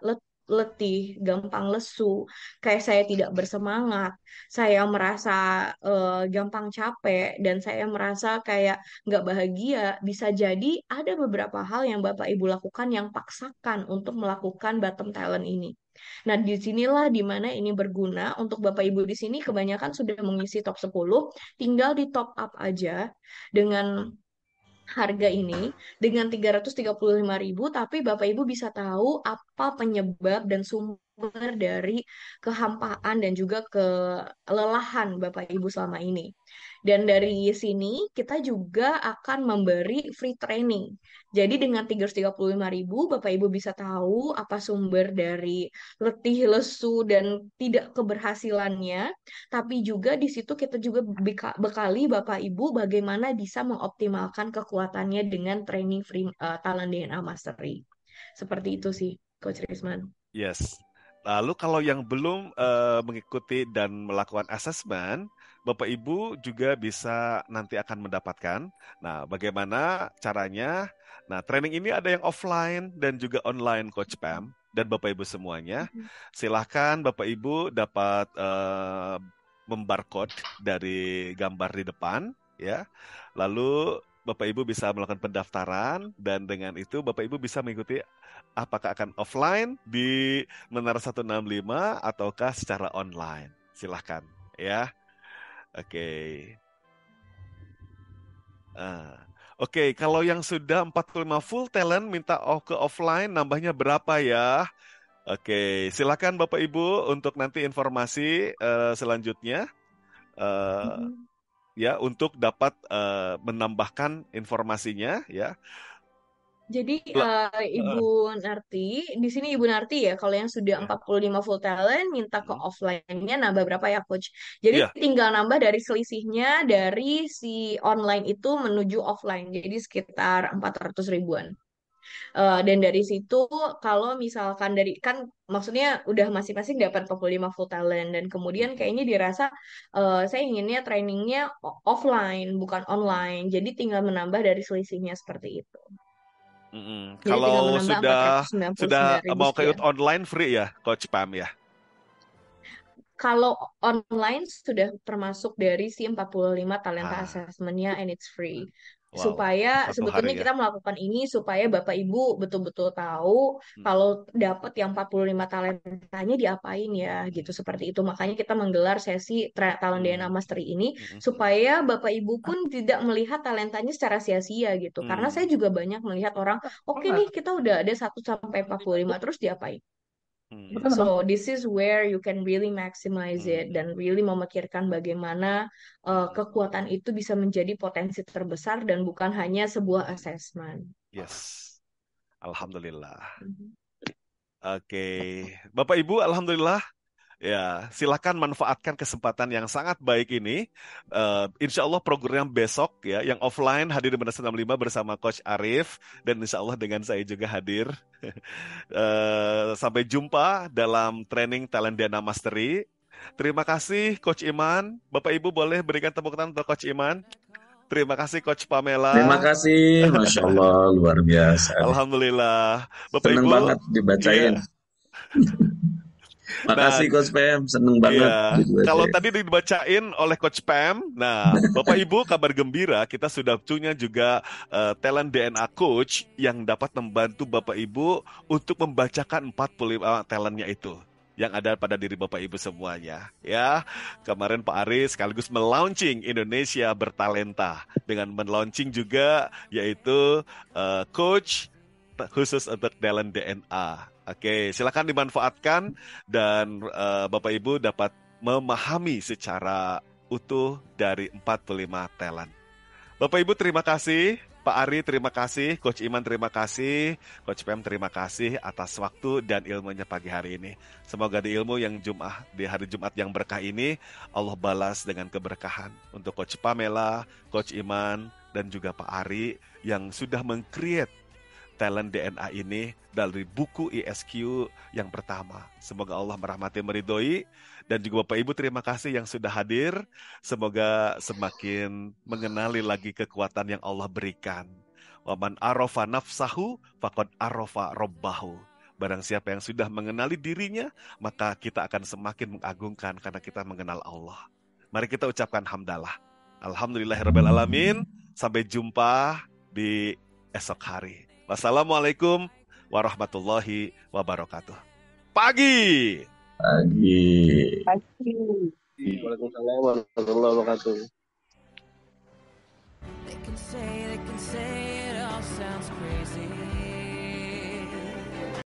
letih, gampang lesu, kayak saya tidak bersemangat, saya merasa gampang capek, dan saya merasa kayak nggak bahagia. Bisa jadi ada beberapa hal yang Bapak Ibu lakukan yang paksakan untuk melakukan bottom talent ini. Nah, disinilah di mana ini berguna untuk Bapak Ibu di sini kebanyakan sudah mengisi top 10, tinggal di top up aja dengan harga ini dengan 335.000, tapi Bapak Ibu bisa tahu apa penyebab dan sumber dari kehampaan dan juga kelelahan Bapak Ibu selama ini. Dan dari sini kita juga akan memberi free training. Jadi dengan 335.000 Bapak Ibu bisa tahu apa sumber dari letih, lesu, dan tidak keberhasilannya, tapi juga di situ kita juga bekali Bapak Ibu bagaimana bisa mengoptimalkan kekuatannya dengan training free talent DNA Mastery. Seperti itu sih, Coach Risman. Yes. Lalu kalau yang belum mengikuti dan melakukan assessment, Bapak Ibu juga bisa nanti akan mendapatkan. Nah, bagaimana caranya? Nah, training ini ada yang offline dan juga online, Coach Pam dan Bapak Ibu semuanya. Silahkan Bapak Ibu dapat membarcode dari gambar di depan, ya. Lalu Bapak Ibu bisa melakukan pendaftaran dan dengan itu Bapak Ibu bisa mengikuti apakah akan offline di Menara 165 ataukah secara online. Silahkan ya. Oke. Oke, kalau yang sudah 45 full talent minta ke offline nambahnya berapa ya? Oke, silakan Bapak Ibu untuk nanti informasi selanjutnya. Eh, ya untuk dapat menambahkan informasinya ya. Jadi Uh, Ibu Narti, di sini Ibu Narti ya, kalau yang sudah ya. 45 full talent, minta ke Hmm. offline-nya nambah berapa ya Coach? Jadi Ya. tinggal nambah dari selisihnya dari si online itu menuju offline, jadi sekitar 400 ribuan. Dan dari situ kalau misalkan dari, kan maksudnya udah masing-masing dapat 45 full talent, dan kemudian Hmm. kayaknya dirasa saya inginnya trainingnya offline, bukan Hmm. online. Jadi tinggal menambah dari selisihnya seperti itu. Jadi tinggal Kalau menambah empat sudah ratus sembilan puluh sudah sembilan ribu mau ikut sekian. online free ya, Coach Pam ya. Kalau online sudah termasuk dari si 45 talenta Ah, assessment-nya, and it's free. wow, Supaya satu hari sebetulnya ya. kita melakukan ini supaya Bapak Ibu betul-betul tahu Hmm. kalau dapat yang 45 talentanya diapain ya gitu, Hmm. seperti itu. Makanya kita menggelar sesi Talent DNA Hmm. Mastery ini Hmm. supaya Bapak Ibu pun tidak melihat talentanya secara sia-sia gitu. Karena Hmm. saya juga banyak melihat orang, oke nih kita udah ada 1 sampai 45 terus diapain? Hmm. So this is where you can really maximize it Hmm. dan really memikirkan bagaimana Hmm. kekuatan itu bisa menjadi potensi terbesar dan bukan hanya sebuah Hmm. assessment. Yes, alhamdulillah. Mhm. Oke, Bapak Ibu, alhamdulillah. Ya, silakan manfaatkan kesempatan yang sangat baik ini. Insya Allah program besok ya, yang offline hadir di Madrasah 65 bersama Coach Arif dan insya Allah dengan saya juga hadir. Sampai jumpa dalam training Talent Dana Mastery. Terima kasih Coach Iman. Bapak Ibu boleh berikan tepuk tangan untuk Coach Iman. Terima kasih Coach Terima Pamela. kasih, Masya Allah, luar biasa. Alhamdulillah. Bapak Seneng Ibu, banget dibacain. iya. Nah, Makasih Coach Pem, seneng banget iya, kalau dibacain. tadi dibacain oleh Coach Pam, nah Bapak Ibu kabar gembira kita sudah punya juga talent DNA coach yang dapat membantu Bapak Ibu untuk membacakan 45 talentnya itu yang ada pada diri Bapak Ibu semuanya. Ya, kemarin Pak Aris sekaligus melaunching Indonesia Bertalenta dengan melaunching juga yaitu coach khusus untuk talent DNA. Oke, silakan dimanfaatkan dan Bapak Ibu dapat memahami secara utuh dari 45 talent. Bapak Ibu terima kasih, Pak Ari terima kasih, Coach Iman terima kasih, Coach Pem terima kasih atas waktu dan ilmunya pagi hari ini. Semoga di ilmu yang di hari Jumat yang berkah ini Allah balas dengan keberkahan untuk Coach Pamela, Coach Iman dan juga Pak Ari yang sudah meng-create talent DNA ini dari buku ISQ yang pertama. Semoga Allah merahmati meridhoi dan juga Bapak Ibu terima kasih yang sudah hadir. Semoga semakin mengenali lagi kekuatan yang Allah berikan. Waman arafa nafsahu faqad arafa robbahu. Barang siapa yang sudah mengenali dirinya, maka kita akan semakin mengagungkan karena kita mengenal Allah. Mari kita ucapkan hamdalah. Alhamdulillahirabbil alamin. Sampai jumpa di esok hari. Wassalamualaikum warahmatullahi wabarakatuh. Pagi. Pagi. Waalaikumsalam warahmatullahi wabarakatuh. They can say it all sounds crazy.